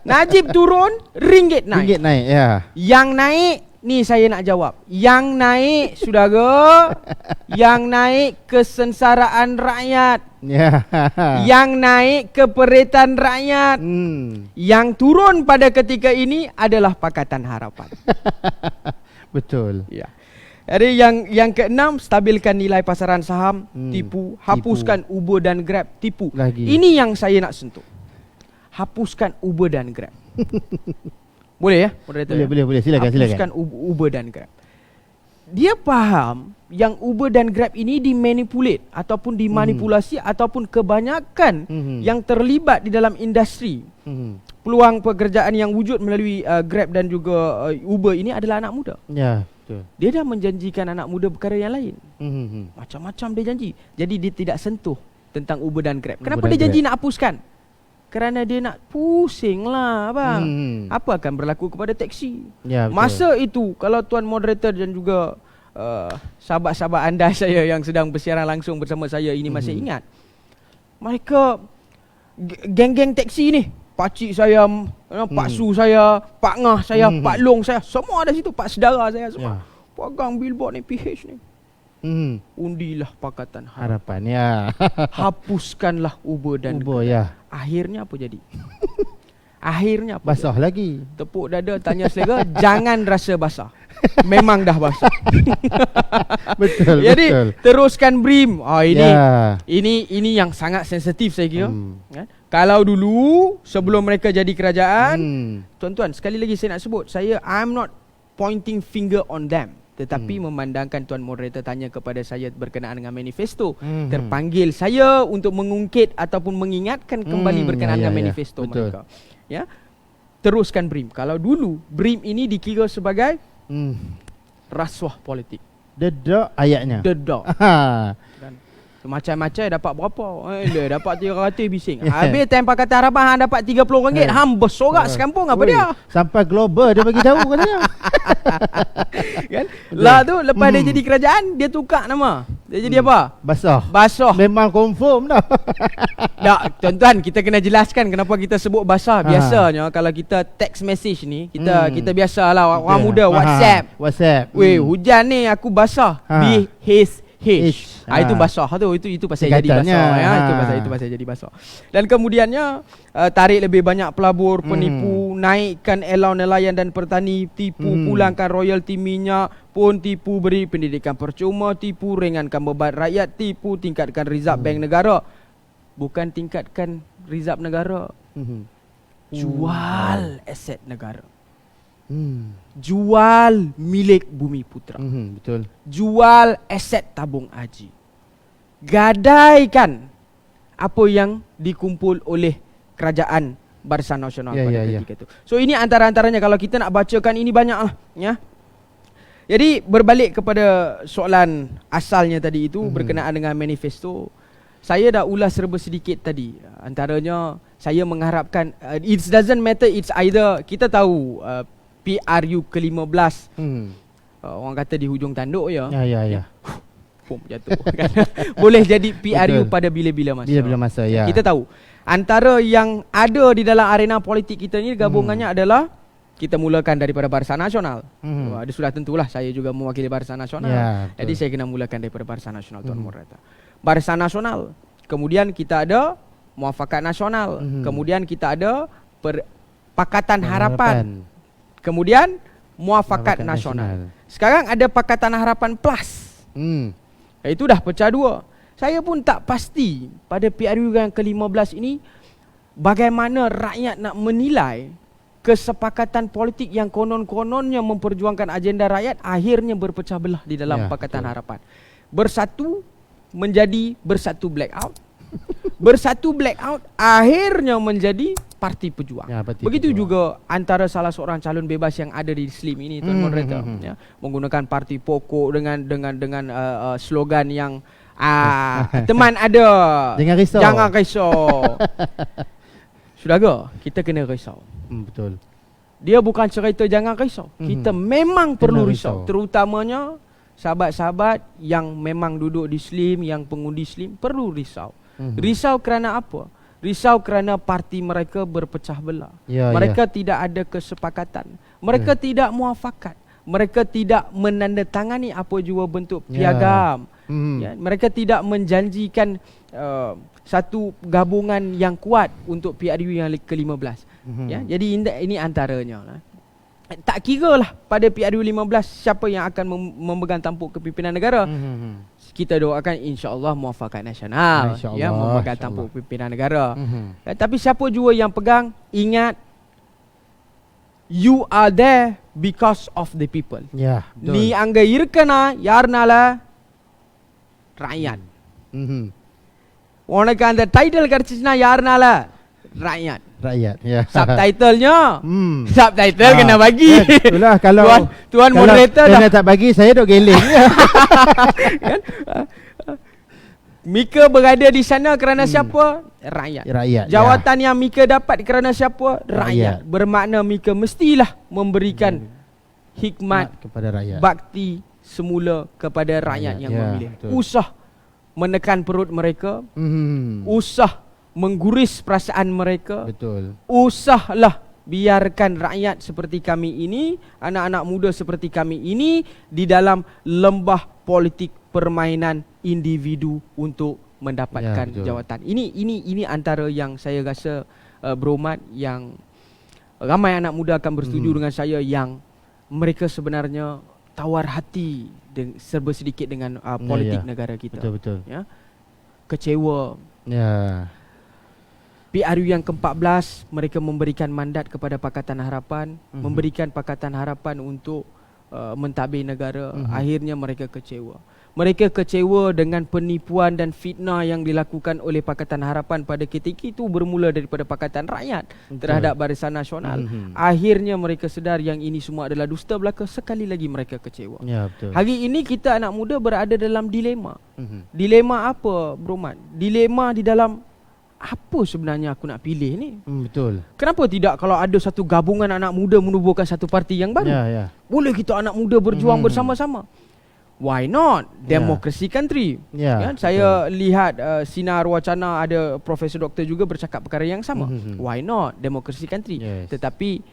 [SPEAKER 1] Najib turun, ringgit naik. Yang naik ni saya nak jawab. Yang naik, saudara, yang naik kesensaraan rakyat. Yang naik keperitan rakyat. Yang turun pada ketika ini adalah Pakatan Harapan.
[SPEAKER 2] Betul.
[SPEAKER 1] Ya. Jadi yang keenam, stabilkan nilai pasaran saham, tipu. Hapuskan Uber dan Grab, tipu. Ini yang saya nak sentuh. Hapuskan Uber dan Grab. Boleh ya?
[SPEAKER 2] Boleh. Silakan.
[SPEAKER 1] Hapuskan Uber dan Grab. Dia faham yang Uber dan Grab ini dimanipulate ataupun dimanipulasi ataupun kebanyakan yang terlibat di dalam industri. Peluang pekerjaan yang wujud melalui Grab dan juga Uber ini adalah anak muda.
[SPEAKER 2] Ya, betul.
[SPEAKER 1] Dia dah menjanjikan anak muda perkara yang lain. Macam-macam dia janji. Jadi dia tidak sentuh tentang Uber dan Grab. Kenapa dia janji nak hapuskan? Kerana dia nak pusing lah bang. Apa akan berlaku kepada teksi?
[SPEAKER 2] Ya,
[SPEAKER 1] masa itu, kalau tuan moderator dan juga sahabat-sahabat anda saya yang sedang bersiaran langsung bersama saya ini masih ingat, mereka geng-geng teksi ni, pakcik saya, Pak Su saya, Pak Ngah saya, Pak Long saya, semua ada situ, Pak Sedara saya semua pegang billboard ni, PH ni. Undilah Pakatan Harapan. Hapuskanlah Uber dan Grab. Akhirnya apa jadi? Akhirnya apa?
[SPEAKER 2] Basah jadi? Lagi.
[SPEAKER 1] Tepuk dada, tanya selera, jangan rasa basah. Memang dah basah.
[SPEAKER 2] Betul.
[SPEAKER 1] Jadi teruskan BRIM. Ini yang sangat sensitif saya kira. Kalau dulu sebelum mereka jadi kerajaan, tuan-tuan, sekali lagi saya nak sebut, I'm not pointing finger on them. Tetapi memandangkan tuan moderator tanya kepada saya berkenaan dengan manifesto, terpanggil saya untuk mengungkit ataupun mengingatkan kembali berkenaan dengan manifesto mereka. Ya. Teruskan BRIM. Kalau dulu BRIM ini dikira sebagai rasuah politik.
[SPEAKER 2] Dedak ayatnya.
[SPEAKER 1] Dedak. Dan macam-macam dapat berapa? Dapat 300 bising. Habis time Pakatan Harapan hang dapat RM30. Hang bersorak sekampung apa dia?
[SPEAKER 2] Sampai global dia bagi tahu katanya.
[SPEAKER 1] Kan? Lah tu lepas dia jadi kerajaan, dia tukar nama. Dia jadi apa?
[SPEAKER 2] Basah.
[SPEAKER 1] Basah.
[SPEAKER 2] Memang confirm dah.
[SPEAKER 1] Tak, tuan-tuan, kita kena jelaskan kenapa kita sebut basah. Biasanya kalau kita text message ni, kita biasalah orang muda WhatsApp. Weh, hujan ni aku basah. Itu basah tu. Itu pasal jadi basah ya. Itu pasal jadi basah. Dan kemudiannya tarik lebih banyak pelabur, penipu, naikkan allowance nelayan dan petani, tipu, pulangkan royalti minyak, pun tipu, beri pendidikan percuma, tipu, ringankan beban rakyat, tipu, tingkatkan rizab bank negara. Bukan tingkatkan rizab negara. Jual aset negara. Jual milik Bumi Putra.
[SPEAKER 2] Betul.
[SPEAKER 1] Jual aset tabung haji. Gadaikan apa yang dikumpul oleh kerajaan Barisan Nasional pada ketika itu. So ini antara-antaranya, kalau kita nak bacakan ini banyak lah ya. Jadi berbalik kepada soalan asalnya tadi itu berkenaan dengan manifesto. Saya dah ulas serba sedikit tadi. Antaranya saya mengharapkan it doesn't matter, it's either kita tahu PRU ke-15 orang kata di hujung tanduk je.
[SPEAKER 2] Ya.
[SPEAKER 1] Pum jatuh. Boleh jadi PRU pada bila-bila masa.
[SPEAKER 2] Bila-bila masa ya.
[SPEAKER 1] Kita tahu antara yang ada di dalam arena politik kita ni gabungannya adalah kita mulakan daripada Barisan Nasional. Ada sudah tentulah saya juga mewakili Barisan Nasional. Ya, jadi saya kena mulakan daripada Barisan Nasional, Tuan Morata. Barisan Nasional. Kemudian kita ada Muafakat Nasional. Kemudian kita ada Pakatan Harapan. Kemudian Muafakat Nasional. Sekarang ada Pakatan Harapan Plus. Itu dah pecah dua. Saya pun tak pasti pada PRU yang ke-15 ini bagaimana rakyat nak menilai kesepakatan politik yang konon-kononnya memperjuangkan agenda rakyat akhirnya berpecah belah di dalam Pakatan Harapan. Bersatu menjadi Bersatu Blackout. Bersatu Blackout akhirnya menjadi Parti Pejuang. Begitu juga antara salah seorang calon bebas yang ada di SLIM ini, Tuan Moderator, ya, menggunakan parti pokok dengan slogan yang teman ada, jangan risau. Sudah ke? Kita kena risau.
[SPEAKER 2] Betul.
[SPEAKER 1] Dia bukan cerita jangan risau. Kita memang perlu risau. Terutamanya sahabat-sahabat yang memang duduk di SLIM, yang pengundi SLIM perlu risau. Risau kerana apa? Risau kerana parti mereka berpecah belah. Mereka tidak ada kesepakatan. Mereka tidak muafakat. Mereka tidak menandatangani apa jua bentuk piagam. Mereka tidak menjanjikan satu gabungan yang kuat untuk PRU yang ke-15. Jadi ini antaranya lah. Tak kira lah pada PRU 15 siapa yang akan memegang tampuk kepimpinan negara. Kita doakan insya-Allah Muafakat Nasional memegang tampuk pimpinan negara. Tapi siapa jua yang pegang, ingat you are there because of the people. Ni angga irkana yarnala rakyat. Unaku அந்த டைட்டில் கிடைச்சினா யாருனால rakyat. Subtitlenya subtitle kena bagi.
[SPEAKER 2] Itulah kalau
[SPEAKER 1] tuan moderator
[SPEAKER 2] dah tak bagi saya duk geleng.
[SPEAKER 1] Kan? Mika berada di sana kerana siapa? Rakyat. Jawatan yang Mika dapat kerana siapa? Rakyat. Bermakna Mika mestilah memberikan hikmat
[SPEAKER 2] kepada rakyat.
[SPEAKER 1] Bakti semula kepada rakyat yang memilih. Usah menekan perut mereka. Usah mengguris perasaan mereka. Usahlah biarkan rakyat seperti kami ini, anak-anak muda seperti kami ini di dalam lembah politik permainan individu untuk mendapatkan jawatan. Ini antara yang saya rasa Bromat yang ramai anak muda akan bersetuju dengan saya, yang mereka sebenarnya tawar hati serba sedikit dengan politik negara kita.
[SPEAKER 2] Betul.
[SPEAKER 1] Ya. Kecewa. PRU yang ke-14 mereka memberikan mandat kepada Pakatan Harapan, memberikan Pakatan Harapan untuk mentadbir negara. Akhirnya mereka kecewa. Mereka kecewa dengan penipuan dan fitnah yang dilakukan oleh Pakatan Harapan pada ketika itu bermula daripada Pakatan Rakyat terhadap Barisan Nasional. Akhirnya mereka sedar yang ini semua adalah dusta belaka. Sekali lagi mereka kecewa. Hari ini kita anak muda berada dalam dilema. Dilema apa, Bromat? Dilema di dalam apa sebenarnya aku nak pilih ni? Kenapa tidak kalau ada satu gabungan anak muda menubuhkan satu parti yang baru? Boleh kita anak muda berjuang bersama-sama. Why not? Democracy country. Saya lihat Sinar Wacana ada Profesor Doktor juga bercakap perkara yang sama. Why not? Democracy country. Tetapi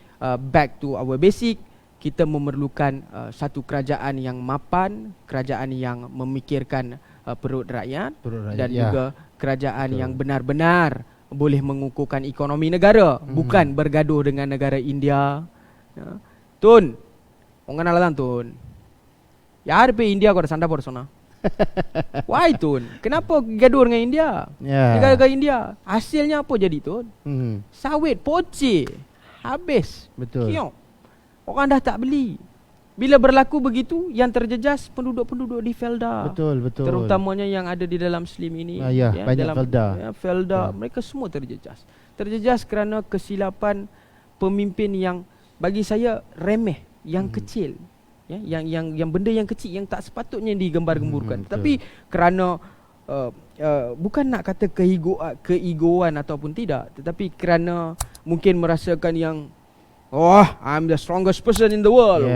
[SPEAKER 1] back to our basic, kita memerlukan satu kerajaan yang mapan, kerajaan yang memikirkan perut rakyat dan juga kerajaan yang benar-benar boleh mengukuhkan ekonomi negara, bukan bergaduh dengan negara India. Tun, orang kenal lah Tun. Yaar pe India ko ada sanda persona. Why Tun? Kenapa gaduh dengan India? Negara India. Hasilnya apa jadi Tun? Sawit poce. Habis.
[SPEAKER 2] Betul.
[SPEAKER 1] Kiong. Orang dah tak beli. Bila berlaku begitu, yang terjejas penduduk-penduduk di Felda.
[SPEAKER 2] Betul.
[SPEAKER 1] Terutamanya yang ada di dalam Slim ini.
[SPEAKER 2] Banyak
[SPEAKER 1] dalam
[SPEAKER 2] Felda.
[SPEAKER 1] Felda, mereka semua terjejas. Terjejas kerana kesilapan pemimpin yang bagi saya remeh, yang kecil. Yang benda yang kecil yang tak sepatutnya digembar-gemburkan. Tapi kerana bukan nak kata keegoan ataupun tidak, tetapi kerana mungkin merasakan yang I'm the strongest person in the world.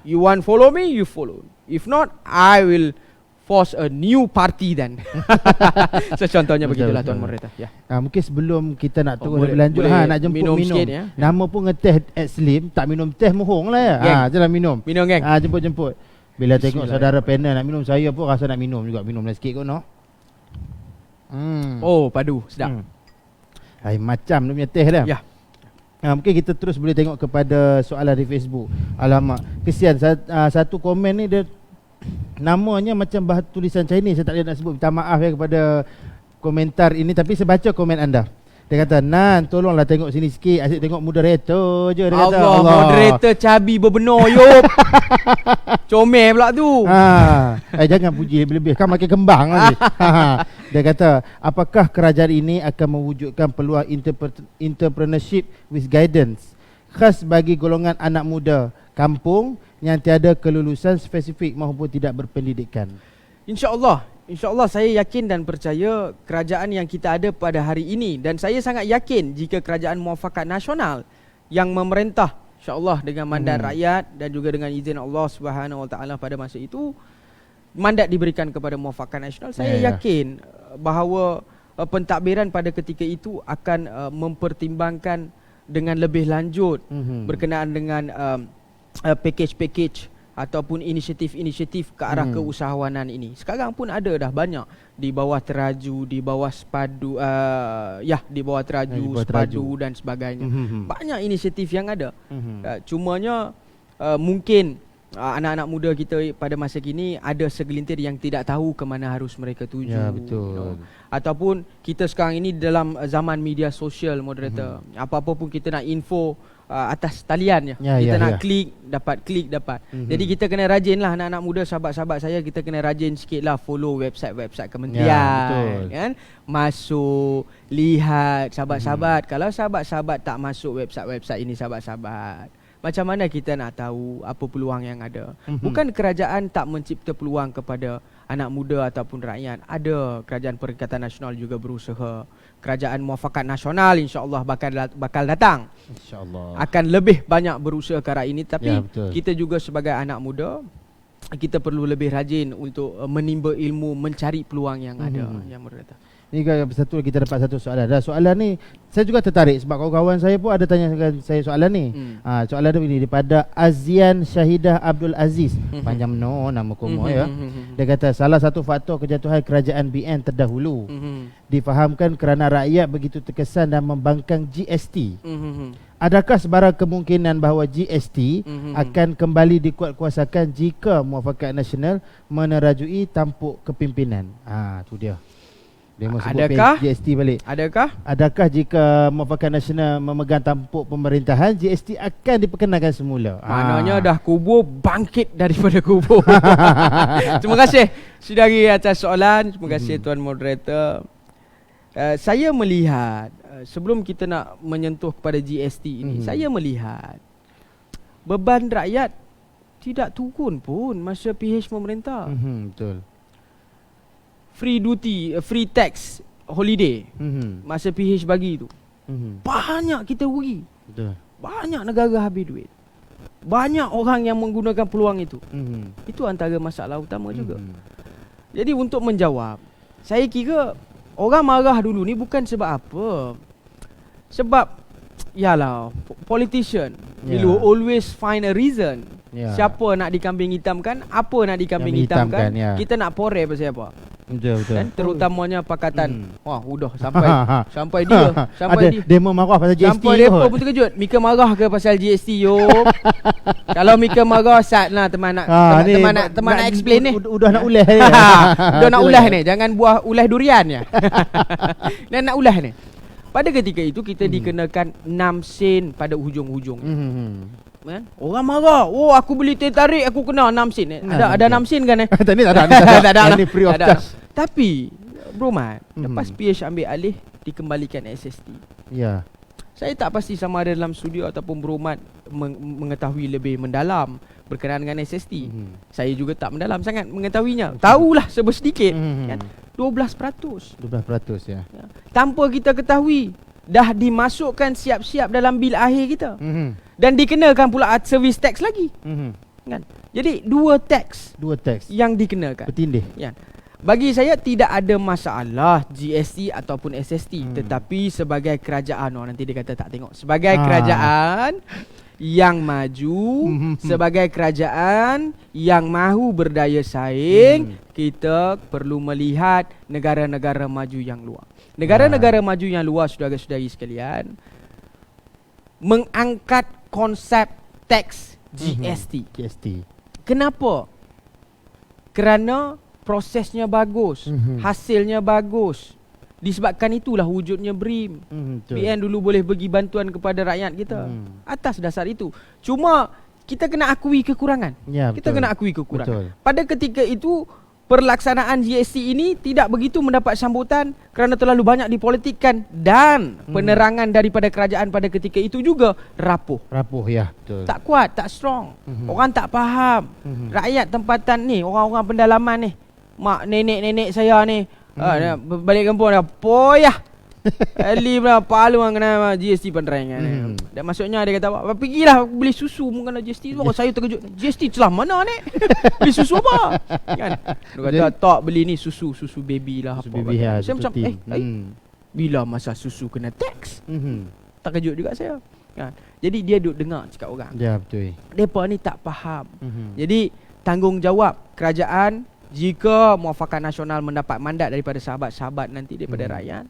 [SPEAKER 1] You want follow me, you follow. If not, I will force a new party then. Contohnya begitulah Tuan Moderator.
[SPEAKER 2] Mungkin sebelum kita nak turun lebih lanjut, nak jemput minum.
[SPEAKER 1] Sikit,
[SPEAKER 2] Nama pun ngeteh at Slim, tak minum teh mohong lah ya. Jalan minum.
[SPEAKER 1] Minum geng.
[SPEAKER 2] Jemput. Bila tengok saudara panel nak minum, saya pun rasa nak minum juga. Minum lah sikit kot no.
[SPEAKER 1] Oh, padu, sedap.
[SPEAKER 2] Macam dia punya teh dah. Mungkin kita terus boleh tengok kepada soalan di Facebook. Alamak, kesian satu komen ni dia namanya macam bahasa tulisan Chinese. Saya tak boleh nak sebut. Minta maaf kepada komentar ini, tapi saya baca komen anda. Dia kata, Nan, tolonglah tengok sini sikit. Asyik tengok moderator je. Dia kata,
[SPEAKER 1] Allah, moderator cabi berbenar Yop. Comel pula tu.
[SPEAKER 2] Jangan puji lebih-lebih, kan makin kembang nanti. Dia kata, apakah kerajaan ini akan mewujudkan peluang entrepreneurship with guidance khas bagi golongan anak muda kampung yang tiada kelulusan spesifik maupun tidak berpendidikan? InsyaAllah saya yakin dan percaya kerajaan yang kita ada pada hari ini, dan saya sangat yakin jika kerajaan muafakat nasional yang memerintah insyaAllah dengan mandat rakyat dan juga dengan izin Allah Subhanahu Wa Taala pada masa itu, mandat diberikan kepada muafakat nasional. Saya yakin bahawa pentadbiran pada ketika itu akan mempertimbangkan dengan lebih lanjut berkenaan dengan package ataupun inisiatif-inisiatif ke arah keusahawanan ini. Sekarang pun ada dah banyak di bawah Teraju, di bawah Sepadu, di bawah Teraju, Sepadu dan sebagainya. Banyak inisiatif yang ada. Cumanya mungkin anak-anak muda kita pada masa kini ada segelintir yang tidak tahu ke mana harus mereka tuju. Betul.
[SPEAKER 1] Ataupun kita sekarang ini dalam zaman media sosial, moderator. Apa-apa pun kita nak info atas talian kita nak klik dapat. Jadi kita kena rajin lah, anak-anak muda, sahabat-sahabat saya, kita kena rajin sikit lah follow website kementerian, kan? Masuk, lihat sahabat-sahabat. Kalau sahabat-sahabat tak masuk website ini, sahabat-sahabat, macam mana kita nak tahu apa peluang yang ada? Bukan kerajaan tak mencipta peluang kepada anak muda ataupun rakyat. Ada kerajaan Perikatan Nasional juga berusaha. Kerajaan muafakat nasional insya-Allah bakal datang.
[SPEAKER 2] Insya-Allah.
[SPEAKER 1] Akan lebih banyak berusaha ke arah ini, tapi kita juga sebagai anak muda, kita perlu lebih rajin untuk menimba ilmu, mencari peluang yang ada, yang moderator.
[SPEAKER 2] Ni satu kita dapat satu soalan. Soalan ni saya juga tertarik sebab kawan-kawan saya pun ada tanya saya soalan ni. Soalan dia begini, daripada Azian Syahidah Abdul Aziz. Panjang nama komo ya. Dia kata salah satu faktor kejatuhan kerajaan BN terdahulu difahamkan kerana rakyat begitu terkesan dan membangkang GST. Adakah sebarang kemungkinan bahawa GST akan kembali dikuatkuasakan jika Muafakat Nasional menerajui tampuk kepimpinan? Tu dia. Dia mahu sebut GST balik. Adakah jika Muafakat Nasional memegang tampuk pemerintahan, GST akan diperkenalkan semula?
[SPEAKER 1] Maknanya dah kubur bangkit daripada kubur. Terima kasih Sudari atas soalan. Terima kasih Tuan Moderator. Saya melihat sebelum kita nak menyentuh kepada GST ini, saya melihat beban rakyat tidak turun pun masa PH memerintah.
[SPEAKER 2] Betul.
[SPEAKER 1] Free duty, free tax holiday masa PH bagi tu, banyak kita rugi.
[SPEAKER 2] Betul.
[SPEAKER 1] Banyak negara habis duit. banyak orang yang menggunakan peluang itu. Itu antara masalah utama juga. Jadi untuk menjawab, saya kira orang marah dulu ni bukan sebab apa. Sebab yalah, politician will always find a reason. Siapa nak dikambing hitamkan, apa nak dikambing hitamkan, kita nak pore pasal apa.
[SPEAKER 2] Betul.
[SPEAKER 1] Dan terutamanya pakatan. Wah, udah sampai dia
[SPEAKER 2] ada demo marah pasal GST.
[SPEAKER 1] Sampai depa pun terkejut. Mika marah ke pasal GST yo? Kalau Mika marah satlah teman nak explain ni.
[SPEAKER 2] Udah nak ulah ni.
[SPEAKER 1] Udah nak ulah ni. Jangan buah ulah durian ya. Dan nak ulah ni. Pada ketika itu kita dikenakan 6 sen pada hujung-hujung. Kan? Orang marah. Oh, aku beli teh tarik, aku kena 6 sen. Ada 6 sen kan?
[SPEAKER 2] Tak ada. Ini free of charge.
[SPEAKER 1] Tapi Bro Mat, lepas PH ambil alih, dikembalikan SST.
[SPEAKER 2] Ya.
[SPEAKER 1] Saya tak pasti sama ada dalam studio ataupun Bro Mat mengetahui lebih mendalam berkenaan dengan SST. Saya juga tak mendalam sangat mengetahuinya. Tahulah sedikit kan. 12%
[SPEAKER 2] ya.
[SPEAKER 1] Tanpa kita ketahui, dah dimasukkan siap-siap dalam bil akhir kita. Dan dikenakan pula service tax lagi. Kan? Jadi dua tax yang dikenakan.
[SPEAKER 2] Bertindih.
[SPEAKER 1] Ya. Bagi saya tidak ada masalah GST ataupun SST, tetapi sebagai kerajaan, nanti dia kata tak tengok, sebagai kerajaan yang maju, sebagai kerajaan yang mahu berdaya saing, kita perlu melihat negara-negara maju yang luar. Negara-negara maju yang luar, saudara-saudari sekalian, mengangkat konsep tax GST. Kenapa? Kerana prosesnya bagus, hasilnya bagus. Disebabkan itulah wujudnya BRIM. PN dulu boleh bagi bantuan kepada rakyat kita atas dasar itu. Cuma kita kena akui kekurangan. Kita kena akui kekurangan. Pada ketika itu pelaksanaan GST ini tidak begitu mendapat sambutan kerana terlalu banyak dipolitikkan dan penerangan daripada kerajaan pada ketika itu juga rapuh ya, betul. Tak kuat, tak strong. Orang tak faham. Rakyat tempatan ni, orang-orang pendalaman ni, mak nenek-nenek saya ni, balik kampung dah poyah. Ali pula palu orang kena GST penderangan. Dan maksudnya dia kata, pergilah beli susu mungkin kena GST. Saya terkejut. GST celah mana ni? Beli susu apa? Kan? Dia kata tak beli ni susu baby lah,
[SPEAKER 2] susu apa. Baby lah,
[SPEAKER 1] saya macam bila masa susu kena tax? Terkejut juga saya. Kan? Jadi dia duduk dengar cakap orang.
[SPEAKER 2] Ya, betul.
[SPEAKER 1] Depa ni tak faham. Jadi tanggungjawab kerajaan, jika Muafakat Nasional mendapat mandat daripada sahabat-sahabat nanti daripada rakyat,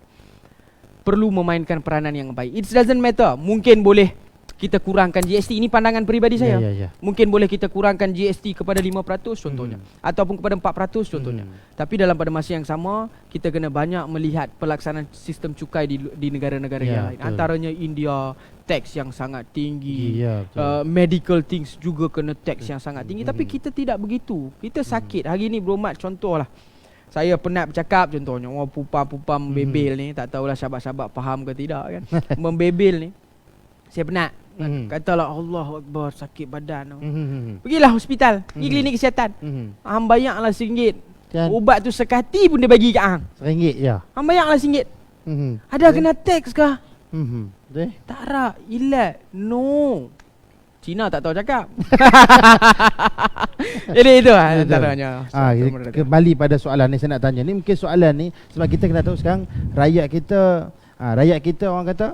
[SPEAKER 1] perlu memainkan peranan yang baik. It doesn't matter. Mungkin boleh kita kurangkan GST. Ini pandangan peribadi saya. Mungkin boleh kita kurangkan GST kepada 5% contohnya, ataupun kepada 4% contohnya. Tapi dalam pada masa yang sama, kita kena banyak melihat pelaksanaan sistem cukai di negara-negara yang lain. Antaranya India, tax yang sangat tinggi. Medical things juga kena tax yang sangat tinggi. Tapi kita tidak begitu. Kita sakit. Hari ni Bro Mat contohlah, saya penat bercakap contohnya, orang pupa-pupa membebel ni, tak tahulah sahabat-sahabat faham ke tidak kan. Membebel ni, saya penat. Katalah Allah Akbar, sakit badan. Pergilah hospital, pergi klinik kesihatan. Hang bayarlah RM1. Ubat tu sekati pun dia bagi kat hang.
[SPEAKER 2] RM1 je.
[SPEAKER 1] Hang bayarlah RM1. Ada kena tax ke? Tak ada. Ilat. No. Cina tak tahu cakap. Jadi itu antaranya.
[SPEAKER 2] Kembali pada soalan ni, saya nak tanya ni, mungkin soalan ni sebab kita kena tahu sekarang rakyat kita orang kata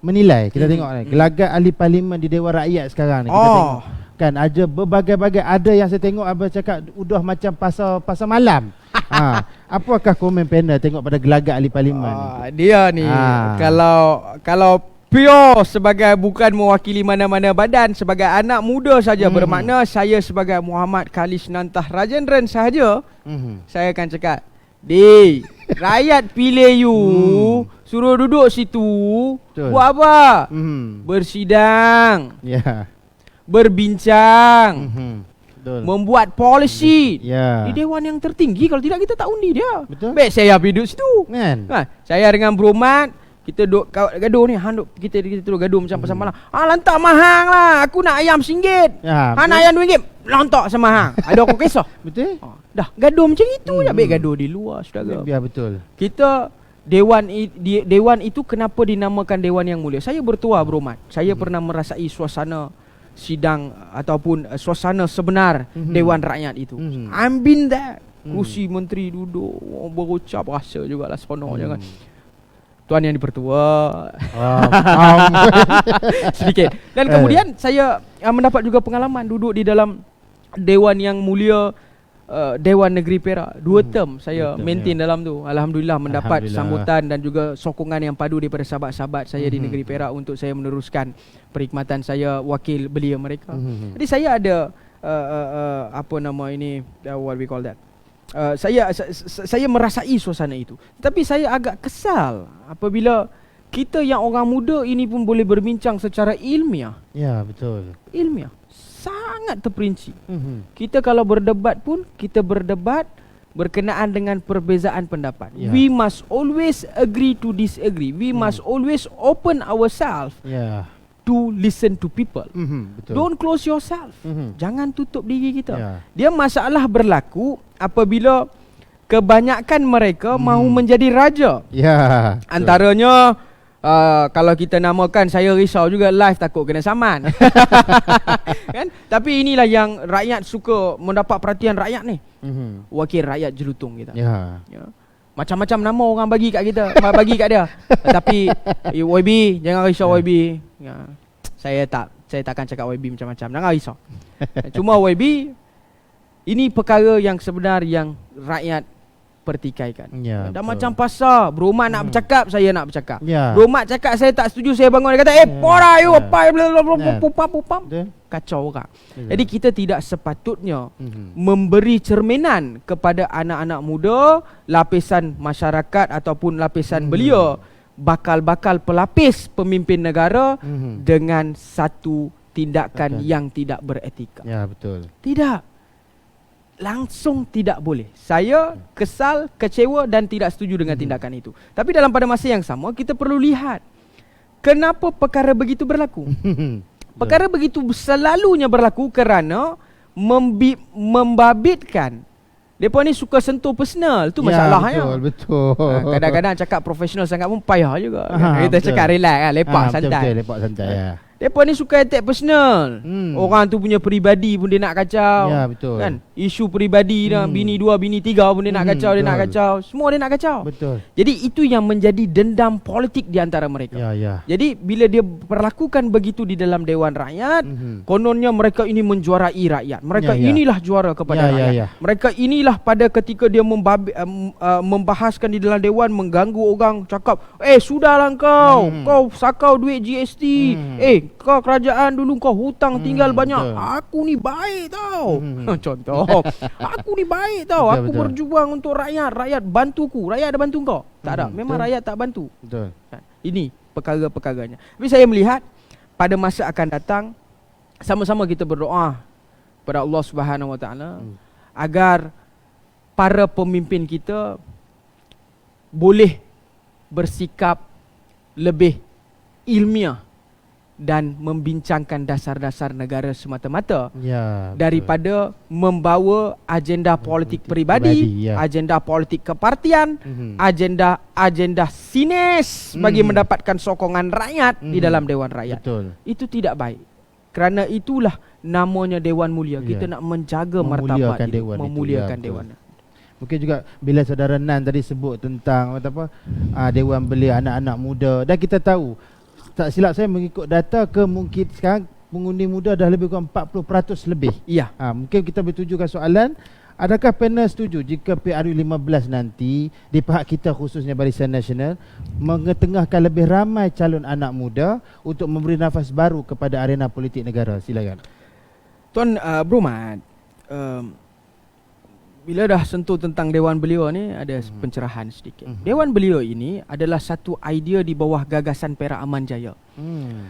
[SPEAKER 2] menilai. Kita tengok ni gelagat ahli parlimen di Dewan Rakyat sekarang ni, kita tengok kan ada berbagai-bagai, ada yang saya tengok abang cakap udah macam pasal malam. Apakah komen panel tengok pada gelagat ahli parlimen ni?
[SPEAKER 1] Dia ni kalau pure sebagai bukan mewakili mana-mana badan, sebagai anak muda saja, bermakna saya sebagai Muhammad Khalis Nantah Rajendran sahaja, saya akan cakap, rakyat pilih you, suruh duduk situ. Betul. Buat apa? Bersidang, berbincang, membuat polisi di dewan yang tertinggi. Kalau tidak kita tak undi dia. Betul. Baik saya duduk situ kan? Saya dengan Bro Mat, kita duduk gaduh ni, kita duduk gaduh macam pasal malam. Lantak mahang lah, aku nak ayam RM1. Nak ayam RM2, lantak sama hang. Ada aku kisah. Betul. Dah gaduh macam itu je. Baik gaduh di luar, saudara.
[SPEAKER 2] Ya, betul.
[SPEAKER 1] Kita dewan itu kenapa dinamakan dewan yang mulia? Saya bertuah Bro Mat. Saya pernah merasai suasana sidang ataupun suasana sebenar Dewan Rakyat itu. I'm been there. Kursi menteri duduk, berucap rasa jugalah seronoknya kan. Tuan Yang Dipertua. Sedikit. Dan kemudian saya mendapat juga pengalaman duduk di dalam Dewan yang mulia, Dewan Negeri Perak. 2 term saya maintain dalam tu. Alhamdulillah mendapat sambutan dan juga sokongan yang padu daripada sahabat-sahabat saya di Negeri Perak untuk saya meneruskan perkhidmatan saya wakil belia mereka. Jadi saya ada what we call that, saya merasai suasana itu. Tapi saya agak kesal apabila kita yang orang muda ini pun boleh berbincang secara ilmiah.
[SPEAKER 2] Ya, betul.
[SPEAKER 1] Ilmiah, sangat terperinci. Kita kalau berdebat pun, kita berdebat berkenaan dengan perbezaan pendapat. We must always agree to disagree. We must always open ourselves to listen to people.
[SPEAKER 2] Betul.
[SPEAKER 1] Don't close yourself. Jangan tutup diri kita. Dia masalah berlaku apabila kebanyakan mereka mahu menjadi raja. Antaranya kalau kita namakan, saya risau juga live takut kena saman. Kan? Tapi inilah yang rakyat suka mendapat perhatian rakyat ni. Wakil rakyat jelutung kita. Macam-macam nama orang bagi kat kita, bagi kat dia. Tapi YB, jangan risau YB. Saya takkan cakap YB macam-macam. Jangan risau. Cuma YB, ini perkara yang sebenar yang rakyat pertikaikan. Dah macam pasar, Bro Mat nak bercakap, saya nak bercakap. Bro Mat cakap saya tak setuju, saya bangun, dia kata pora you apa pupam. Kacau orang. Jadi kita tidak sepatutnya memberi cerminan kepada anak-anak muda, lapisan masyarakat ataupun lapisan belia, bakal-bakal pelapis pemimpin negara dengan satu tindakan yang tidak beretika.
[SPEAKER 2] Betul.
[SPEAKER 1] Tidak. Langsung tidak boleh. Saya kesal, kecewa dan tidak setuju dengan tindakan itu. Tapi dalam pada masa yang sama, kita perlu lihat kenapa perkara begitu berlaku. Perkara begitu selalunya berlaku kerana membabitkan. Mereka ni suka sentuh personal. Itu masalahnya.
[SPEAKER 2] Betul.
[SPEAKER 1] Kadang-kadang cakap profesional sangat pun payah juga. Kita cakap relax kan, lepak santai.
[SPEAKER 2] Betul, lepak santai.
[SPEAKER 1] Mereka ni suka attack personal. Orang tu punya peribadi pun dia nak kacau.
[SPEAKER 2] Betul.
[SPEAKER 1] Kan? Isu peribadi dah, bini 2, bini 3 pun dia nak kacau, dia nak kacau. Semua dia nak kacau.
[SPEAKER 2] Betul.
[SPEAKER 1] Jadi itu yang menjadi dendam politik di antara mereka. Jadi bila dia perlakukan begitu di dalam Dewan Rakyat, kononnya mereka ini menjuarai rakyat. Mereka inilah juara kepada rakyat. Mereka inilah pada ketika dia membahaskan di dalam Dewan, mengganggu orang, cakap, sudahlah kau. Kau sakau duit GST. Kau kerajaan dulu kau hutang tinggal banyak. Aku ni baik tau. Contoh. Aku ni baik tau. Aku berjuang untuk rakyat. Rakyat bantuku. Rakyat ada bantu kau? Tak ada. Memang rakyat tak bantu.
[SPEAKER 2] Betul.
[SPEAKER 1] Ini perkara-perkaranya. Tapi saya melihat pada masa akan datang, sama-sama kita berdoa kepada Allah Subhanahu Wa Taala agar para pemimpin kita boleh bersikap lebih ilmiah dan membincangkan dasar-dasar negara semata-mata daripada membawa agenda politik peribadi, agenda politik kepartian, agenda sinis bagi mendapatkan sokongan rakyat di dalam Dewan Rakyat. Itu tidak baik. Kerana itulah namanya Dewan Mulia. Kita nak menjaga martabat itu, memuliakan Dewan.
[SPEAKER 2] Mungkin juga bila saudara Nan tadi sebut tentang Dewan Belia anak-anak muda, dan kita tahu, tak silap saya mengikut data mungkin sekarang pengundi muda dah lebih kurang 40% lebih. Mungkin kita bertujukan soalan, adakah panel setuju jika PRU 15 nanti di pihak kita khususnya Barisan Nasional mengetengahkan lebih ramai calon anak muda untuk memberi nafas baru kepada arena politik negara? Silakan.
[SPEAKER 1] Tuan Bro Mat, bila dah sentuh tentang Dewan Belia ni, ada pencerahan sedikit. Dewan Belia ini adalah satu idea di bawah gagasan Perak Aman Jaya,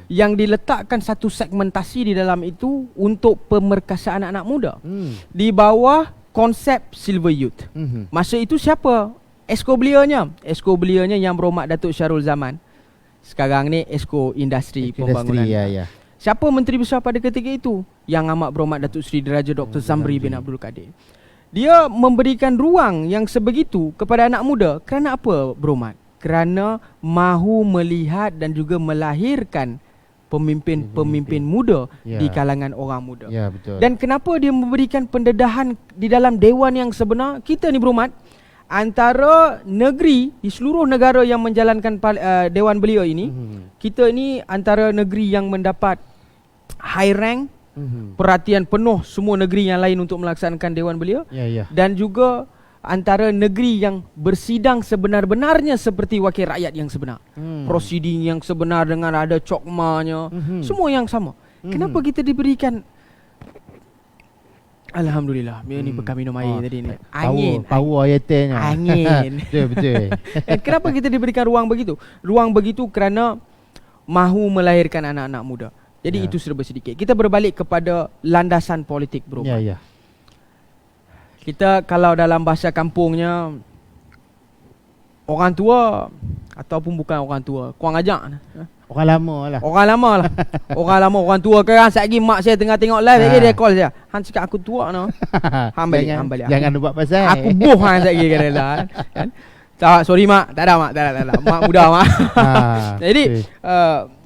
[SPEAKER 1] yang diletakkan satu segmentasi di dalam itu untuk pemerkasaan anak muda di bawah konsep Silver Youth. Masa itu siapa Esko belianya? Esko belianya yang berhormat Datuk Syarul Zaman. Sekarang ni Esko Industri Pembangunan. Siapa Menteri Besar pada ketika itu? Yang amat berhormat Datuk Seri Diraja Dr. Zamri bin Abdul Kadir. Dia memberikan ruang yang sebegitu kepada anak muda. Kerana apa, Bro Mat? Kerana mahu melihat dan juga melahirkan pemimpin muda di kalangan orang muda.
[SPEAKER 2] Ya, betul.
[SPEAKER 1] Dan kenapa dia memberikan pendedahan di dalam dewan yang sebenar? Kita ni berhormat, antara negeri di seluruh negara yang menjalankan dewan beliau ini, kita ni antara negeri yang mendapat high rank, perhatian penuh semua negeri yang lain untuk melaksanakan dewan beliau. Dan juga antara negeri yang bersidang sebenar-benarnya seperti wakil rakyat yang sebenar. Proceeding yang sebenar dengan ada cokmanya, semua yang sama. Kenapa kita diberikan, Alhamdulillah, ni bekam minum air tadi ni. Angin.
[SPEAKER 2] Power ayatnya.
[SPEAKER 1] Angin.
[SPEAKER 2] Betul.
[SPEAKER 1] Dan kenapa kita diberikan ruang begitu? Ruang begitu kerana mahu melahirkan anak-anak muda. Jadi itu serba sedikit. Kita berbalik kepada landasan politik, bro.
[SPEAKER 2] Ya.
[SPEAKER 1] Kita kalau dalam bahasa kampungnya, orang tua ataupun bukan orang tua, kurang ajak.
[SPEAKER 2] Orang lama lah.
[SPEAKER 1] Orang lama, orang tua ke kan. Sekejap mak saya tengah tengok live lagi dia call saya. Han cakap aku tua no. Han balik.
[SPEAKER 2] Jangan buat pasal.
[SPEAKER 1] Aku boh han sekejap kata lah. Kan? Sorry mak, tak ada. Mak muda mak. Jadi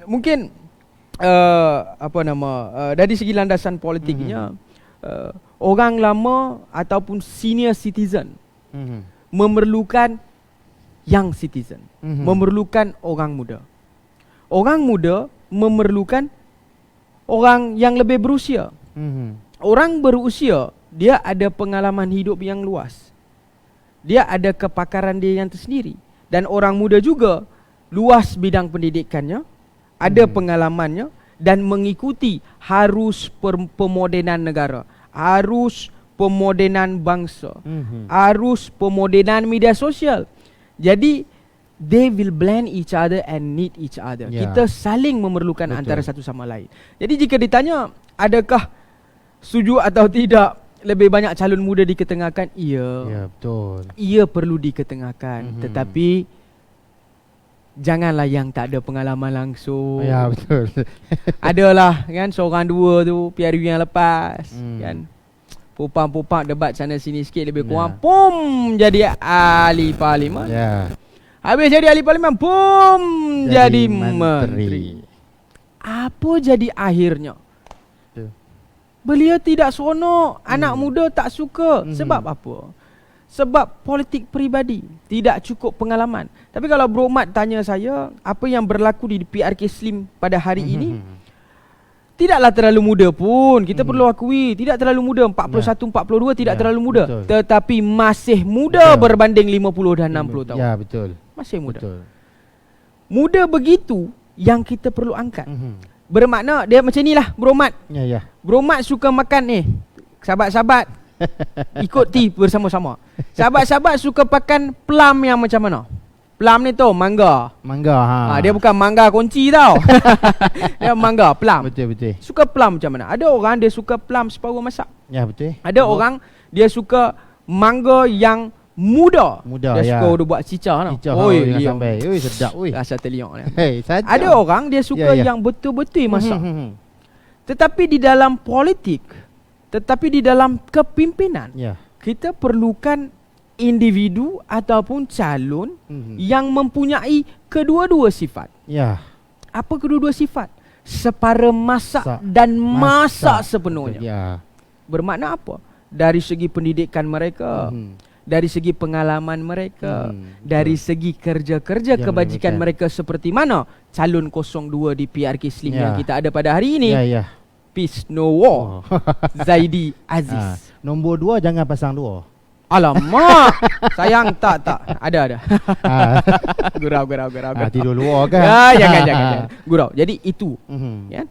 [SPEAKER 1] mungkin dari segi landasan politiknya, orang lama ataupun senior citizen memerlukan young citizen, memerlukan orang muda. Orang muda memerlukan orang yang lebih berusia. Orang berusia, dia ada pengalaman hidup yang luas. Dia ada kepakaran dia yang tersendiri. Dan orang muda juga luas bidang pendidikannya, ada pengalamannya dan mengikuti harus pemodenan negara, harus pemodenan bangsa, harus pemodenan media sosial. Jadi they will blend each other and need each other. Kita saling memerlukan antara satu sama lain. Jadi jika ditanya adakah setuju atau tidak lebih banyak calon muda diketengahkan? Ya,
[SPEAKER 2] betul.
[SPEAKER 1] Ia perlu diketengahkan. Tetapi janganlah yang tak ada pengalaman langsung.
[SPEAKER 2] Ya, betul.
[SPEAKER 1] Adalah kan seorang dua tu PRU yang lepas kan. Pupang debat sana sini sikit lebih kurang pum jadi ahli parlimen. Habis jadi ahli parlimen, jadi menteri. Apa jadi akhirnya? Beliau tidak seronok, anak muda tak suka. Sebab apa? Sebab politik peribadi, tidak cukup pengalaman. Tapi kalau Bro Mat tanya saya, apa yang berlaku di PRK Slim pada hari ini, tidaklah terlalu muda pun. Kita perlu akui, tidak terlalu muda. 41, 42 tidak terlalu muda. Betul. Tetapi masih muda berbanding 50 dan 60 tahun.
[SPEAKER 2] Ya, betul.
[SPEAKER 1] Masih muda. Muda begitu yang kita perlu angkat. Bermakna dia macam ni lah Bro Mat. Bro Mat suka makan ni, sahabat-sahabat ikut tea bersama-sama. Sahabat-sahabat suka pakan plum yang macam mana? Plum ni tu mangga. Dia bukan mangga kunci tau. Dia mangga plum.
[SPEAKER 2] Betul.
[SPEAKER 1] Suka plum macam mana? Ada orang dia suka plum separuh masak.
[SPEAKER 2] Ya, betul.
[SPEAKER 1] Ada orang dia suka mangga yang muda. Dia suka dia buat cicah tau.
[SPEAKER 2] Oi, sampai. Oi, sedap oi.
[SPEAKER 1] Rasa terliok ni.
[SPEAKER 2] Ada
[SPEAKER 1] orang dia suka yang betul-betul masak. Tetapi di dalam politik, tetapi di dalam kepimpinan, kita perlukan individu ataupun calon yang mempunyai kedua-dua sifat. Apa kedua-dua sifat? Separa masak dan masak sepenuhnya. Bermakna apa? Dari segi pendidikan mereka, dari segi pengalaman mereka, dari segi kerja-kerja kebajikan mereka seperti mana calon 02 di PRK Slim yang kita ada pada hari ini. Peace no war. Zaidi Aziz.
[SPEAKER 2] Nombor 2 jangan pasang 2.
[SPEAKER 1] Alamak. Sayang tak. Ada. Gurau.
[SPEAKER 2] Tidur luar kan.
[SPEAKER 1] Jangan. Gurau. Jadi itu kan?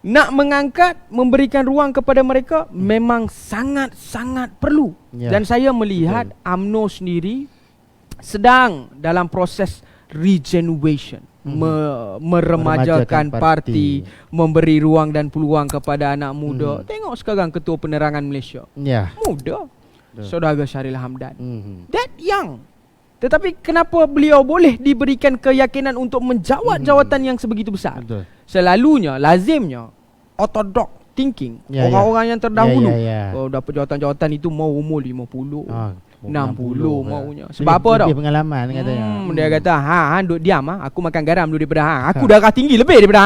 [SPEAKER 1] Nak mengangkat, memberikan ruang kepada mereka memang sangat-sangat perlu. Dan saya melihat UMNO sendiri sedang dalam proses regeneration, meremajakan parti, memberi ruang dan peluang kepada anak muda. Tengok sekarang Ketua Penerangan Malaysia, muda, Saudara Syahril Hamdan, that young. Tetapi kenapa beliau boleh diberikan keyakinan untuk menjawat jawatan yang sebegitu besar? Selalunya, lazimnya orthodox thinking, orang-orang yang terdahulu dapat jawatan-jawatan itu mau umur 50, 60 maunya. Sebab apa tau?
[SPEAKER 2] Lebih pengalaman katanya.
[SPEAKER 1] Dia kata, duk diam aku makan garam dulu daripada aku darah tinggi lebih daripada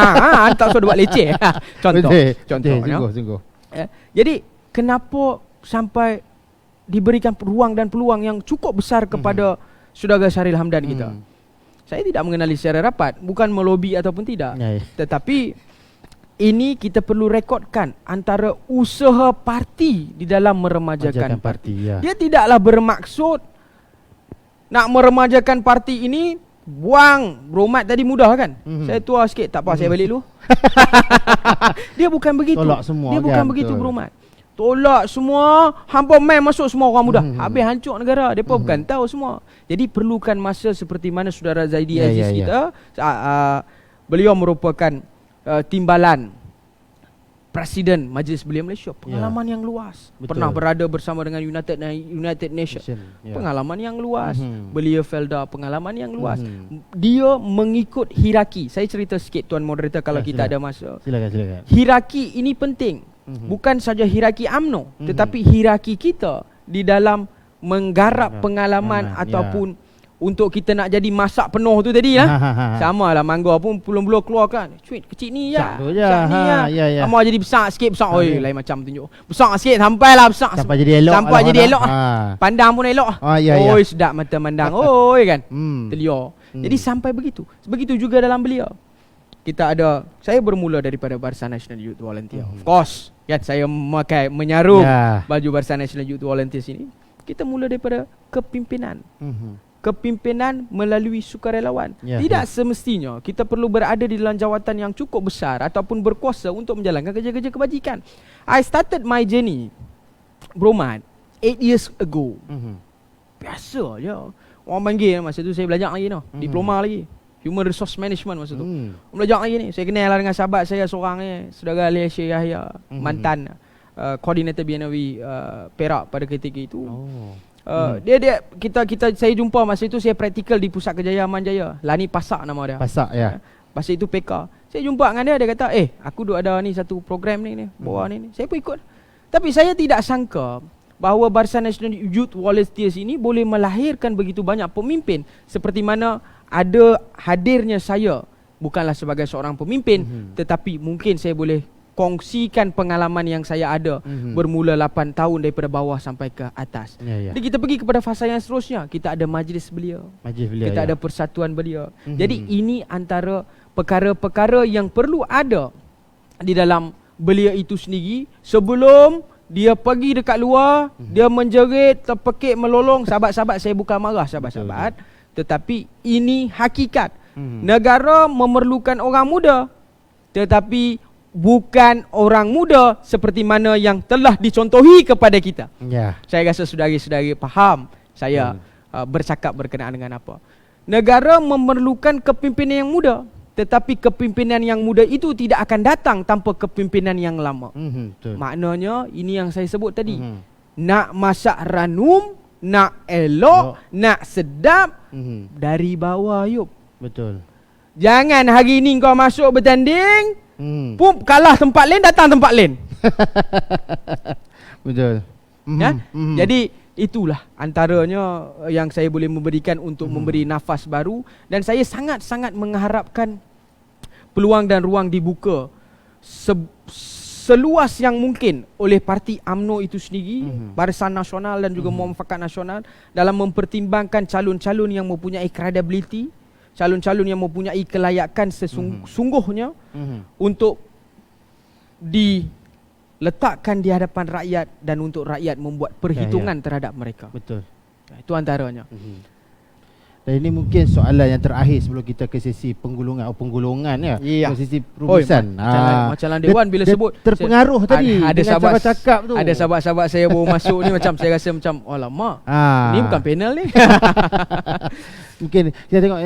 [SPEAKER 1] tak suruh buat leceh. Contoh.
[SPEAKER 2] Sungguh.
[SPEAKER 1] Jadi kenapa sampai diberikan ruang dan peluang yang cukup besar kepada Saudara Syahril Hamdan kita? Saya tidak mengenali secara rapat, bukan melobi ataupun tidak. Tetapi ini kita perlu rekodkan antara usaha parti di dalam meremajakan parti. Dia tidaklah bermaksud nak meremajakan parti ini buang Bro Mat tadi mudah kan. Saya tua sikit, tak apa saya balik dulu. Dia bukan begitu.
[SPEAKER 2] Tolak semua.
[SPEAKER 1] Dia bukan begitu Bro Mat. Tolak semua, hampa main masuk semua orang muda. Habis hancur negara. Depa bukan tahu semua. Jadi perlukan masa seperti mana saudara Zaidi Aziz kita. Beliau merupakan timbalan Presiden Majlis Belia Malaysia. Pengalaman yang luas. Pernah berada bersama dengan United Nations. Pengalaman yang luas. Belia Felda, pengalaman yang luas. Dia mengikut hierarki. Saya cerita sikit Tuan Moderator kalau kita ada masa.
[SPEAKER 2] Silakan.
[SPEAKER 1] Hierarki ini penting. Bukan saja hierarki UMNO, tetapi hierarki kita di dalam menggarap pengalaman ataupun untuk kita nak jadi masak penuh tu tadi lah. Sama lah mangga pun belum keluar kan. Cuit kecil ni je. Sat ni je. Sama jadi besar sikit besar. Oi lain macam tunjuk. Besar sikit sampailah besar.
[SPEAKER 2] Sampai jadi elok.
[SPEAKER 1] Sampai jadi elok. Pandang pun elok. Oi sedap mata mandang. Oi kan. Telia. Jadi sampai begitu. Begitu juga dalam belia. Kita ada, saya bermula daripada Barisan Nasional Youth Volunteer. Of course, kan saya menyarum baju Barisan Nasional Youth Volunteer sini. Kita mula daripada kepimpinan. Kepimpinan melalui sukarelawan. Tidak semestinya kita perlu berada di dalam jawatan yang cukup besar ataupun berkuasa untuk menjalankan kerja-kerja kebajikan. I started my journey, Bro Mat, 8 years ago. Biasa je. Orang panggil masa tu saya belajar lagi diploma lagi. Human Resource Management masa tu. Belajar lagi ni. Saya kenal lah dengan sahabat saya seorang ni, Saudara Alicia Yahya, mantan koordinator BNW Perak pada ketika itu. Saya jumpa masa itu saya praktikal di Pusat Kejayaan Manjaya. Lani Pasak nama dia.
[SPEAKER 2] Pasak ya.
[SPEAKER 1] Masa itu PK. Saya jumpa dengan dia kata, aku duk ada ni satu program ni bawah ni. Saya pun ikut. Tapi saya tidak sangka bahawa Barisan Nasional Youth Volunteers ini boleh melahirkan begitu banyak pemimpin seperti mana ada hadirnya saya, bukanlah sebagai seorang pemimpin, tetapi mungkin saya boleh kongsikan pengalaman yang saya ada bermula 8 tahun daripada bawah sampai ke atas. Jadi kita pergi kepada fasa yang seterusnya. Kita ada majlis belia. Kita ada persatuan belia. Jadi ini antara perkara-perkara yang perlu ada di dalam belia itu sendiri sebelum dia pergi dekat luar, dia menjerit, terpekik, melolong. Sahabat-sahabat saya bukan marah sahabat-sahabat. Tetapi ini hakikat. Negara memerlukan orang muda, tetapi bukan orang muda seperti mana yang telah dicontohi kepada kita. Saya rasa saudari-saudari faham saya bercakap berkenaan dengan apa. Negara memerlukan kepimpinan yang muda, tetapi kepimpinan yang muda itu tidak akan datang tanpa kepimpinan yang lama. Maknanya ini yang saya sebut tadi. Nak masak ranum, nak elok, nak sedap, dari bawah Ayub.
[SPEAKER 2] Betul.
[SPEAKER 1] Jangan hari ni kau masuk bertanding, kalah tempat lain, datang tempat lain.
[SPEAKER 2] Betul.
[SPEAKER 1] Jadi itulah antaranya yang saya boleh memberikan untuk memberi nafas baru. Dan saya sangat-sangat mengharapkan peluang dan ruang dibuka seluas yang mungkin oleh parti UMNO itu sendiri, Barisan Nasional dan juga Muafakat Nasional dalam mempertimbangkan calon-calon yang mempunyai credibility, calon-calon yang mempunyai kelayakan sesungguhnya untuk diletakkan di hadapan rakyat dan untuk rakyat membuat perhitungan terhadap mereka.
[SPEAKER 2] Betul.
[SPEAKER 1] Itu antaranya.
[SPEAKER 2] Dan ini mungkin soalan yang terakhir sebelum kita ke sesi penggulungan ke sesi perumusan.
[SPEAKER 1] Macam Dewan bila sebut
[SPEAKER 2] terpengaruh tadi
[SPEAKER 1] ada
[SPEAKER 2] dengan
[SPEAKER 1] sahabat
[SPEAKER 2] cakap tu.
[SPEAKER 1] Ada sahabat-sahabat saya baru masuk ni macam saya rasa macam alamak. Ni bukan panel ni.
[SPEAKER 2] Mungkin kita tengok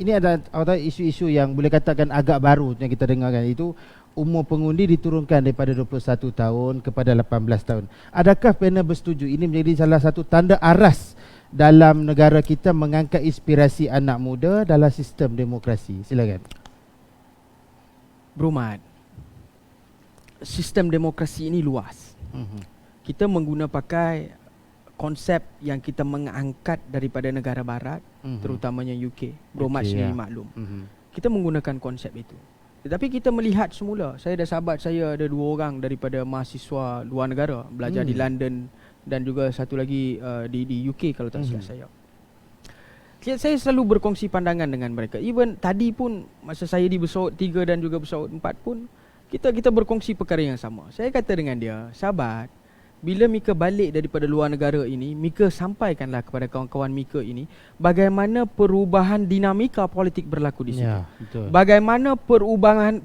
[SPEAKER 2] ini ada isu-isu yang boleh katakan agak baru yang kita dengarkan, itu umur pengundi diturunkan daripada 21 tahun kepada 18 tahun. Adakah panel bersetuju ini menjadi salah satu tanda aras dalam negara kita mengangkat inspirasi anak muda dalam sistem demokrasi? Silakan.
[SPEAKER 1] Bro Mat, sistem demokrasi ini luas. Kita pakai konsep yang kita mengangkat daripada negara barat, terutamanya UK. Bro Mat sendiri maklum. Kita menggunakan konsep itu. Tetapi kita melihat semula, saya ada sahabat saya, ada 2 orang daripada mahasiswa luar negara belajar di London dan juga satu lagi di UK kalau tak silap saya. Saya selalu berkongsi pandangan dengan mereka. Even tadi pun masa saya di pesawat 3 dan juga pesawat 4 pun kita berkongsi perkara yang sama. Saya kata dengan dia, sahabat, bila Mika balik daripada luar negara ini, Mika sampaikanlah kepada kawan-kawan Mika ini bagaimana perubahan dinamika politik berlaku di situ.
[SPEAKER 2] Betul.
[SPEAKER 1] Bagaimana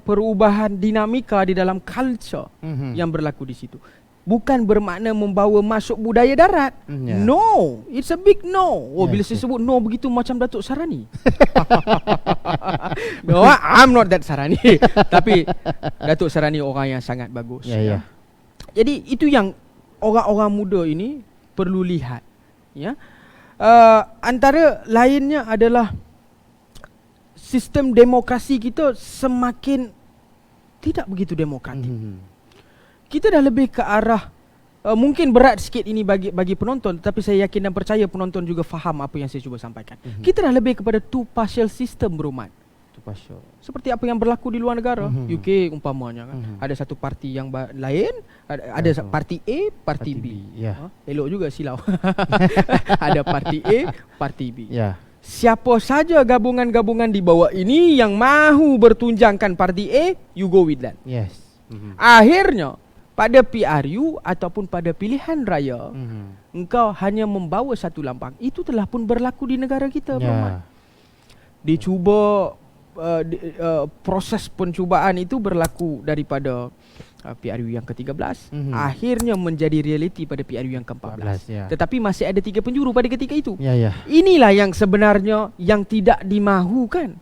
[SPEAKER 1] perubahan dinamika di dalam culture yang berlaku di situ. Bukan bermakna membawa masuk budaya darat. No, it's a big no. Bila saya sebut no begitu macam Datuk Sarani. No, I'm not that Sarani. Tapi Datuk Sarani orang yang sangat bagus. Jadi itu yang orang-orang muda ini perlu lihat. Antara lainnya adalah sistem demokrasi kita semakin tidak begitu demokratik. Kita dah lebih ke arah mungkin berat sikit ini bagi penonton, tetapi saya yakin dan percaya penonton juga faham apa yang saya cuba sampaikan. Kita dah lebih kepada two partial system, Bro Mat. Seperti apa yang berlaku di luar negara. UK umpamanya kan. Ada satu parti yang lain, ada parti A, parti B. Elok juga silau. Ada parti A, parti B. Siapa saja gabungan-gabungan di bawah ini yang mahu bertunjangkan parti A, you go with that. Akhirnya pada PRU ataupun pada pilihan raya, engkau hanya membawa satu lambang. Itu telah pun berlaku di negara kita, Bro Mat. Dicuba proses pencubaan itu berlaku daripada PRU yang ke-13, akhirnya menjadi realiti pada PRU yang ke-14. Tetapi masih ada 3 penjuru pada ketika itu. Inilah yang sebenarnya yang tidak dimahukan.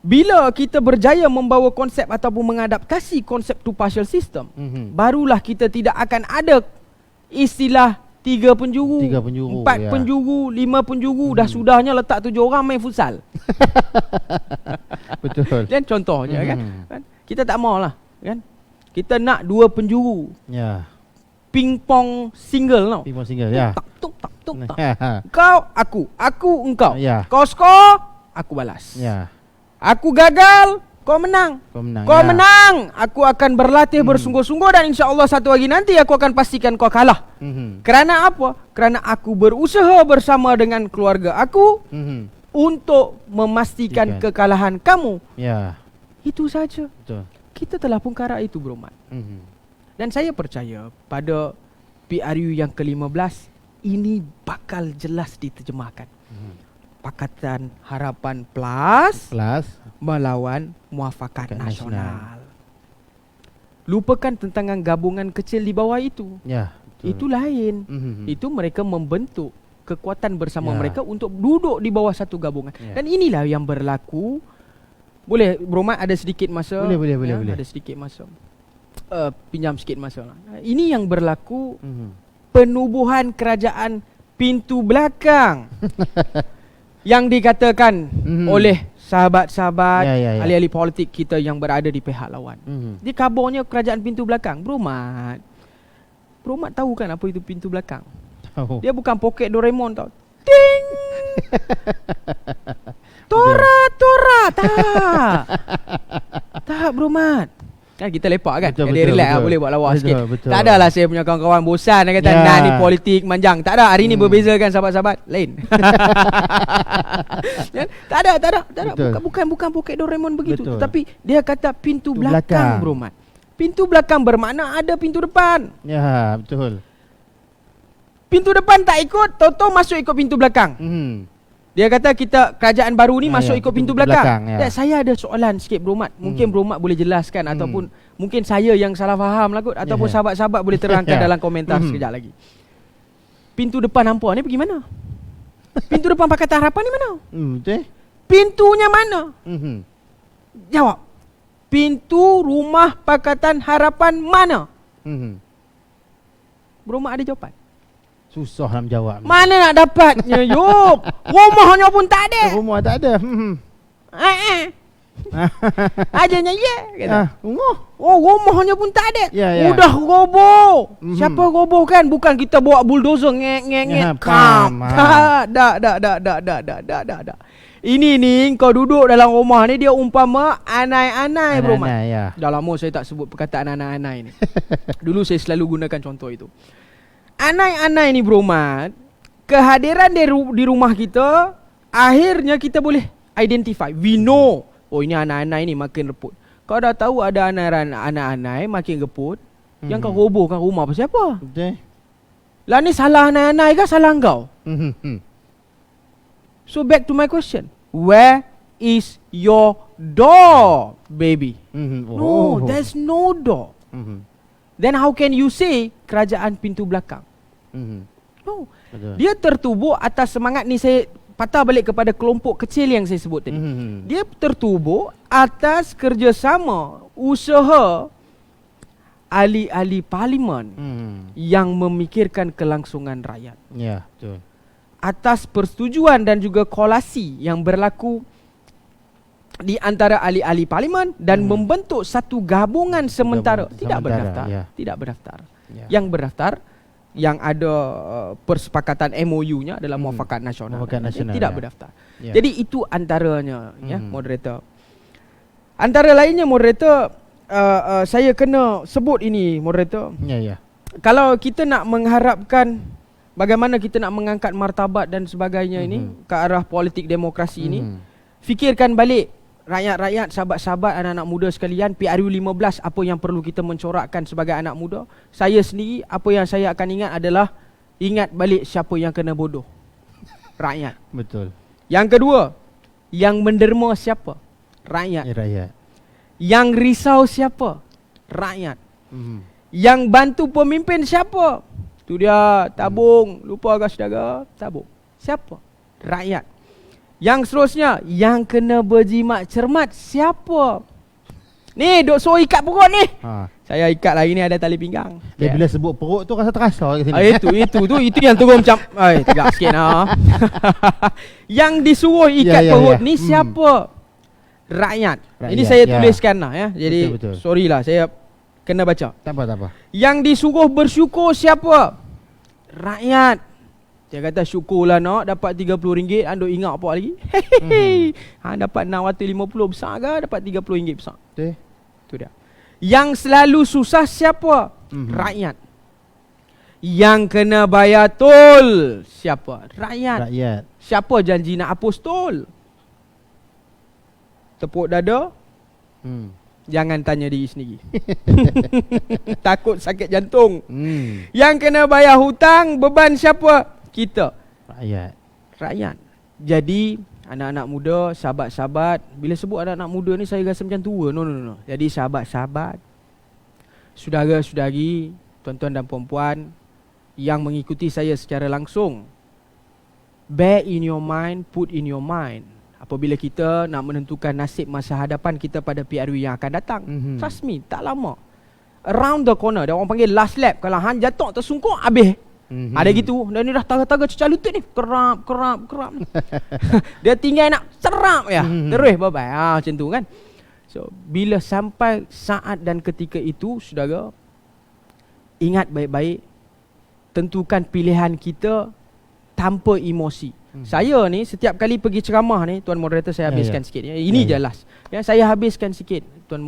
[SPEAKER 1] Bila kita berjaya membawa konsep ataupun mengadaptasi konsep two partial system, barulah kita tidak akan ada istilah 3 penjuru, 4 penjuru, 5 penjuru. Dah sudahnya letak 7 orang main futsal.
[SPEAKER 2] Betul.
[SPEAKER 1] Dan contohnya kan, kita tak maulah kan. Kita nak 2 penjuru. Ping-pong single tau.
[SPEAKER 2] Ping-pong single,
[SPEAKER 1] tak tuk tak tuk tak. Kau aku engkau. Kau skor, aku balas. Aku gagal, kau menang. Kau menang, aku akan berlatih bersungguh-sungguh dan insya-Allah satu hari nanti aku akan pastikan kau kalah. Kerana apa? Kerana aku berusaha bersama dengan keluarga aku untuk memastikan kekalahan kamu. Itu saja. Kita telah pun kara itu, Bro Mat. Dan saya percaya pada PRU yang ke-15 ini bakal jelas diterjemahkan. Pakatan Harapan Plus melawan Muafakat Nasional. Lupakan tentang gabungan kecil di bawah itu. Itu lain. Itu mereka membentuk kekuatan bersama mereka untuk duduk di bawah satu gabungan. Dan inilah yang berlaku. Boleh Bro Mat ada sedikit masa? Boleh. Ada sedikit masa. Pinjam sikit masa lah. Ini yang berlaku penubuhan kerajaan pintu belakang. Yang dikatakan oleh sahabat-sahabat ahli-ahli politik kita yang berada di pihak lawan. Dia kabarnya kerajaan pintu belakang. Bro Mat tahu kan apa itu pintu belakang? Dia bukan poket Doraemon tau. Ting. Tora tak Bro Mat. Kan kita lepak kan. Jadi relax boleh buat lawa sikit. Tak adalah saya punya kawan-kawan bosan dia kata nah ni politik manjang. Tak ada, hari ni berbeza kan sahabat-sahabat. Lain. Tak ada. Bukan poket Doraemon begitu. Tetapi dia kata pintu belakang, Bro Mat. Pintu belakang bermakna ada pintu depan.
[SPEAKER 2] Betul.
[SPEAKER 1] Pintu depan tak ikut, Toto masuk ikut pintu belakang. Dia kata kita kerajaan baru ni masuk ikut pintu belakang. Saya ada soalan sikit, Bro Mat. Mungkin Bro Mat boleh jelaskan ataupun mungkin saya yang salah faham lah kot, ataupun sahabat-sahabat boleh terangkan dalam komentar sekejap lagi. Pintu depan hampa ni pergi mana? Pintu depan Pakatan Harapan ni mana? Pintunya mana? Jawab. Pintu rumah Pakatan Harapan mana? Bro Mat ada jawapan?
[SPEAKER 2] Susah nak menjawab.
[SPEAKER 1] Mana nak dapatnya, Yop? Rumahnya pun tak ada.
[SPEAKER 2] Rumah tak ada.
[SPEAKER 1] Adanya kata. Oh, rumahnya pun tak ada.
[SPEAKER 2] Ya.
[SPEAKER 1] Udah roboh. Siapa roboh kan? Bukan kita bawa bulldozer ngek.
[SPEAKER 2] Ya, faham.
[SPEAKER 1] Tak. Ini ni kau duduk dalam rumah ni dia umpama anai-anai bro Mat.
[SPEAKER 2] Ya.
[SPEAKER 1] Dah lama saya tak sebut perkataan anai-anai ni. Dulu saya selalu gunakan contoh itu. Anai-anai ni bro Mat, kehadiran di rumah kita, akhirnya kita boleh identify. We know, oh ini anai-anai ni makin reput. Kau dah tahu ada anak-anak makin geput, yang kau robohkan rumah pasal apa?
[SPEAKER 2] Betul.
[SPEAKER 1] Lah ni salah anak-anak ke salah kau? So back to my question. Where is your door, baby? No, there's no door. Then how can you say kerajaan pintu belakang? No.
[SPEAKER 2] Betul.
[SPEAKER 1] Dia tertubuh atas semangat ni, saya patah balik kepada kelompok kecil yang saya sebut tadi. Dia tertubuh atas kerjasama usaha ahli-ahli parlimen yang memikirkan kelangsungan rakyat.
[SPEAKER 2] Ya, betul.
[SPEAKER 1] Atas persetujuan dan juga kolasi yang berlaku di antara ahli-ahli parlimen dan membentuk satu gabungan sementara. Tidak berdaftar.
[SPEAKER 2] Ya.
[SPEAKER 1] Tidak berdaftar.
[SPEAKER 2] Ya.
[SPEAKER 1] Yang berdaftar, yang ada persepakatan MOU-nya adalah Muafakat Nasional.
[SPEAKER 2] Muafakat Nasional,
[SPEAKER 1] tidak
[SPEAKER 2] ya.
[SPEAKER 1] berdaftar.
[SPEAKER 2] Ya.
[SPEAKER 1] Jadi itu antaranya, ya, moderator. Antara lainnya, moderator, saya kena sebut ini, moderator.
[SPEAKER 2] Ya.
[SPEAKER 1] Kalau kita nak mengharapkan bagaimana kita nak mengangkat martabat dan sebagainya ini ke arah politik demokrasi ini, fikirkan balik rakyat-rakyat, sahabat-sahabat, anak-anak muda sekalian, PRU 15 apa yang perlu kita mencorakkan sebagai anak muda. Saya sendiri, apa yang saya akan ingat adalah ingat balik siapa yang kena bodoh. Rakyat.
[SPEAKER 2] Betul.
[SPEAKER 1] Yang kedua, yang menderma siapa? Rakyat.
[SPEAKER 2] Ya, rakyat.
[SPEAKER 1] Yang risau siapa? Rakyat. Yang bantu pemimpin siapa? Tu dia, tabung, lupa agak saudara, tabung. Siapa? Rakyat. Yang seterusnya, yang kena berjimat cermat siapa? Ni, duk suruh ikat perut ni. Saya ikat lagi ni, ada tali pinggang.
[SPEAKER 2] Dia bila sebut perut tu rasa terasa kat sini.
[SPEAKER 1] Itu yang turun macam tegak sikit lah. Yang disuruh ikat perut ni siapa? Rakyat. Ini saya tuliskan lah ya. Jadi
[SPEAKER 2] betul.
[SPEAKER 1] Sorry lah, saya kena baca.
[SPEAKER 2] Tak apa.
[SPEAKER 1] Yang disuruh bersyukur siapa? Rakyat. Dia kata syukurlah nak dapat RM30. Anda ingat apa lagi? Dapat RM650 besar ke? Dapat RM30 besar.
[SPEAKER 2] Betul.
[SPEAKER 1] Tu dia. Yang selalu susah siapa? Rakyat. Yang kena bayar tol siapa? Rakyat. Siapa janji nak hapus tol? Tepuk dada. Jangan tanya diri sendiri. Takut sakit jantung. Yang kena bayar hutang, beban siapa? Kita. Rakyat. Jadi anak-anak muda, sahabat-sahabat, bila sebut anak-anak muda ni saya rasa macam tua. No. Jadi sahabat-sahabat, saudara-saudari, tuan-tuan dan puan-puan yang mengikuti saya secara langsung, bear in your mind, put in your mind, apabila kita nak menentukan nasib masa hadapan kita pada PRU yang akan datang. Trust me, tak lama. Around the corner. Dia orang panggil last lap. Kalau hang jatuh tersungkur, habis. Ada gitu. Dan ni dah tangga-tangga cecah lutut ni. Kerap. Dia tinggal nak serap ya. Terus bye-bye. Macam tu kan. So, bila sampai saat dan ketika itu, saudara, ingat baik-baik, tentukan pilihan kita tanpa emosi. Saya ni setiap kali pergi ceramah ni, Tuan Moderator, saya habiskan sikit ya. Ini je last. Ya, saya habiskan sikit, Tuan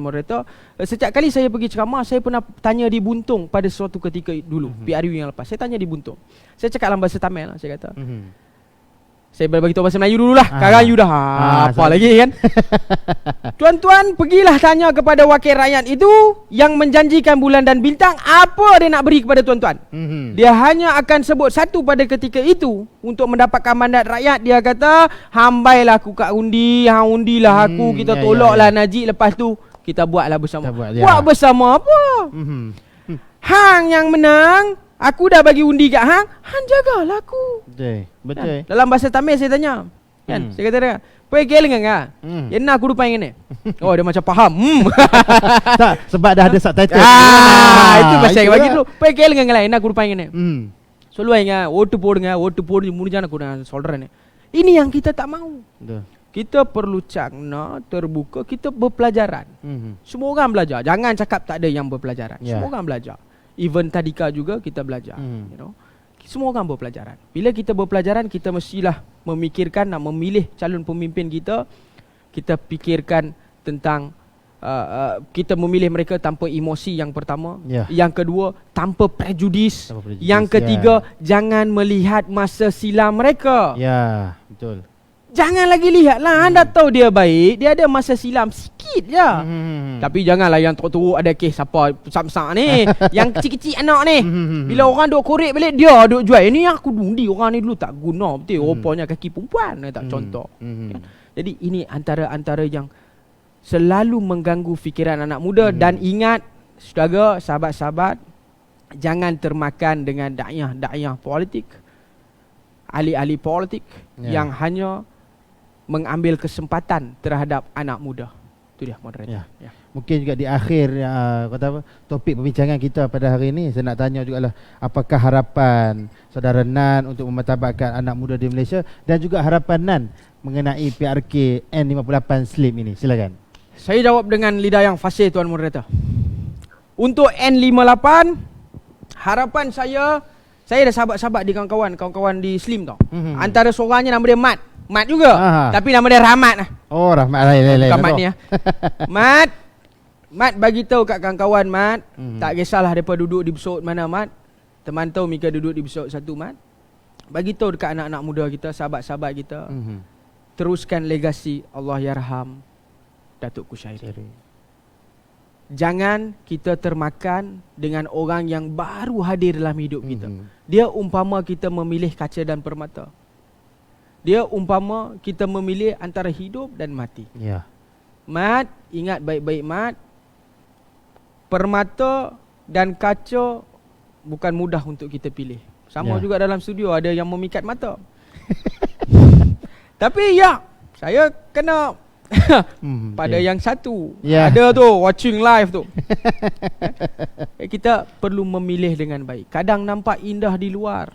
[SPEAKER 1] Moderator. Setiap kali saya pergi ceramah, saya pernah tanya di Buntung pada suatu ketika dulu, PRU yang lepas. Saya tanya di Buntung. Saya cakap dalam bahasa Tamil lah, saya kata. Saya bagi tahu bahasa Melayu dululah. Sekarang you dah apa lagi kan? Tuan-tuan, pergilah tanya kepada wakil rakyat itu yang menjanjikan bulan dan bintang, apa dia nak beri kepada tuan-tuan. Dia hanya akan sebut satu pada ketika itu untuk mendapatkan mandat rakyat. Dia kata, hambailah aku kat undi, hang undilah aku, kita tolaklah Najib, lepas tu kita buatlah bersama. Buat bersama apa? Hang yang menang, aku dah bagi undi kat hang, hang jagalah aku.
[SPEAKER 2] Betul.
[SPEAKER 1] Dalam bahasa Tamil saya tanya. Kan? Saya kata dia, "Pai kelengan ah?" Yana aku lupa yang ni. Oh, dia macam faham.
[SPEAKER 2] Tak, sebab dah ada subtitle.
[SPEAKER 1] Itu bahasa bagi dulu. "Pai kelengan lah, yana aku lupa yang ni." சொல்லுவாங்க ஓட்டு போடுங்க ஓட்டு போடு முடிஞ்சான கூட சொல்றேன். Ini yang kita tak mau. Kita perlu cakna, terbuka, kita berpelajaran. Semua orang belajar. Jangan cakap tak ada yang berpelajaran. Semua orang belajar. Even tadika juga kita belajar. You know. Semua orang berpelajaran. Bila kita berpelajaran, kita mestilah memikirkan nak memilih calon pemimpin kita. Kita pikirkan tentang kita memilih mereka tanpa emosi yang pertama. Yang kedua, tanpa prejudis. Yang ketiga, jangan melihat masa silam mereka.
[SPEAKER 2] Ya, betul.
[SPEAKER 1] Jangan lagi lihatlah. Anda tahu dia baik, dia ada masa silam sikit je. Tapi janganlah yang teruk-teruk ada kes siapa besar-besar ni. Yang kecil-kecil anak ni. Bila orang duk korek balik, dia duk jual. Ini aku dundi orang ni dulu tak guna betul. Rupanya kaki perempuan tak contoh. Jadi ini antara yang selalu mengganggu fikiran anak muda. Dan ingat, saudara, sahabat-sahabat, jangan termakan dengan dakyah politik, ahli-ahli politik yang hanya mengambil kesempatan terhadap anak muda. Itu dia moderator.
[SPEAKER 2] Mungkin juga di akhir topik perbincangan kita pada hari ini, saya nak tanya jugalah, apakah harapan saudara Nan untuk memartabatkan anak muda di Malaysia, dan juga harapan Nan mengenai PRK N58 Slim ini. Silakan.
[SPEAKER 1] Saya jawab dengan lidah yang fasih, Tuan Moderator. Untuk N58, harapan saya ada sahabat-sahabat di kawan-kawan di Slim tau. Antara seorangnya nama dia Mat juga. Tapi nama dia Rahmat lah.
[SPEAKER 2] Oh, Rahmat lain.
[SPEAKER 1] Bukan Mat ni lah. Mat bagi tahu kat kawan-kawan Mat. Tak kisahlah mereka duduk di besut mana Mat. Teman tahu mereka duduk di besut satu Mat. Bagi tahu dekat anak-anak muda kita, sahabat-sahabat kita. Teruskan legasi Allahyarham Datuk Kushairi. Jangan kita termakan dengan orang yang baru hadir dalam hidup kita. Dia umpama kita memilih kaca dan permata. Dia umpama kita memilih antara hidup dan mati. Mat, ingat baik-baik Mat. Permata dan kaca bukan mudah untuk kita pilih. Sama juga dalam studio ada yang memikat mata. Tapi saya kena pada yang satu. Ada tu watching live tu. Kita perlu memilih dengan baik. Kadang nampak indah di luar,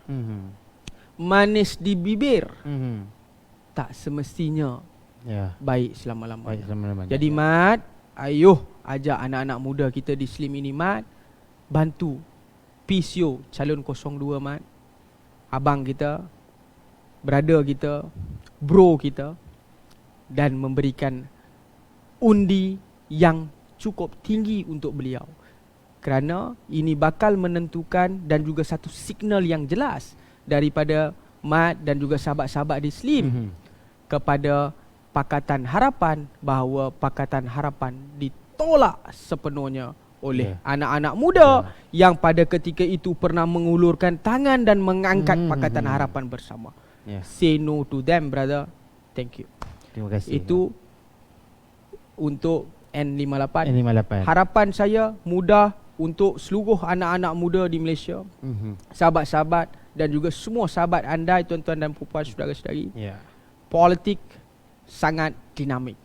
[SPEAKER 1] manis di bibir, tak semestinya baik selama-lamanya. Jadi Mat, ayuh ajak anak-anak muda kita di Slim ini Mat, bantu PCO calon 02 Mat. Abang kita, brother kita, bro kita, dan memberikan undi yang cukup tinggi untuk beliau. Kerana ini bakal menentukan dan juga satu signal yang jelas daripada Mat dan juga sahabat-sahabat di Slim kepada Pakatan Harapan, bahawa Pakatan Harapan ditolak sepenuhnya oleh anak-anak muda yang pada ketika itu pernah mengulurkan tangan dan mengangkat Pakatan Harapan bersama. Say no to them, brother. Thank you.
[SPEAKER 2] Terima kasih.
[SPEAKER 1] Itu untuk N58. Harapan saya mudah untuk seluruh anak-anak muda di Malaysia, sahabat-sahabat dan juga semua sahabat anda, tuan-tuan dan puan, saudara-saudari. Politik sangat dinamik.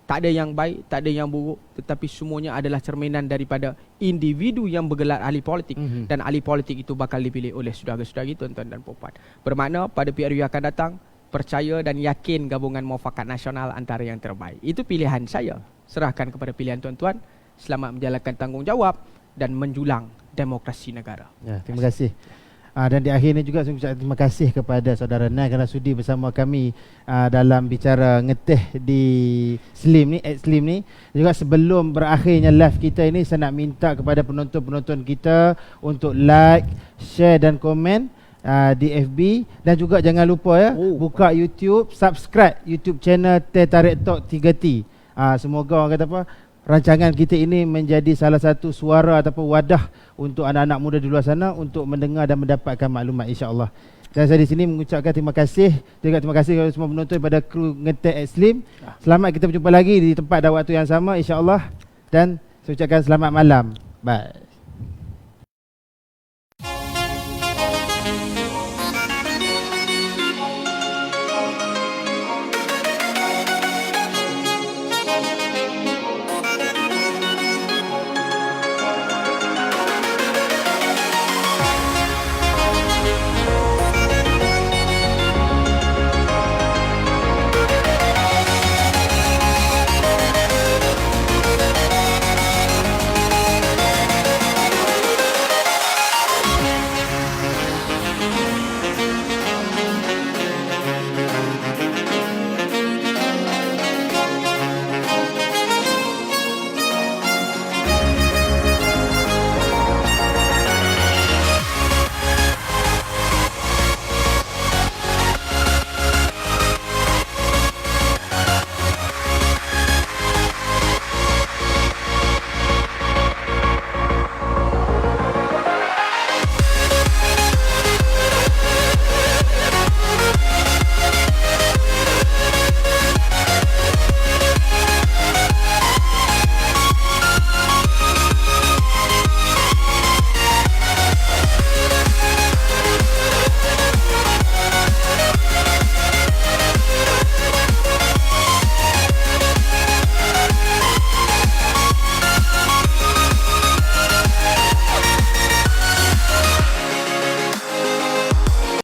[SPEAKER 1] Tak ada yang baik, tak ada yang buruk, tetapi semuanya adalah cerminan daripada individu yang bergelar ahli politik. Dan ahli politik itu bakal dipilih oleh saudara-saudari, tuan-tuan dan puan. Bermakna pada PRU akan datang, percaya dan yakin gabungan Muafakat Nasional antara yang terbaik. Itu pilihan saya. Serahkan kepada pilihan tuan-tuan. Selamat menjalankan tanggungjawab dan menjulang demokrasi negara.
[SPEAKER 2] Terima kasih. Dan di akhir ini juga saya ucapkan terima kasih kepada saudara Nan kerana sudi bersama kami dalam bicara ngeteh di Slim ni, Slim ni. Juga sebelum berakhirnya live kita ini, saya nak minta kepada penonton-penonton kita untuk like, share dan komen di FB, dan juga jangan lupa buka YouTube, subscribe YouTube channel Teh Tarik Talk 3T. Semoga orang kata apa, rancangan kita ini menjadi salah satu suara ataupun wadah untuk anak-anak muda di luar sana untuk mendengar dan mendapatkan maklumat, insya-Allah. Dan saya di sini mengucapkan terima kasih kepada semua penonton pada kru Ngeteh Slim. Selamat kita berjumpa lagi di tempat dan waktu yang sama, insya-Allah. Dan saya ucapkan selamat malam. Bye.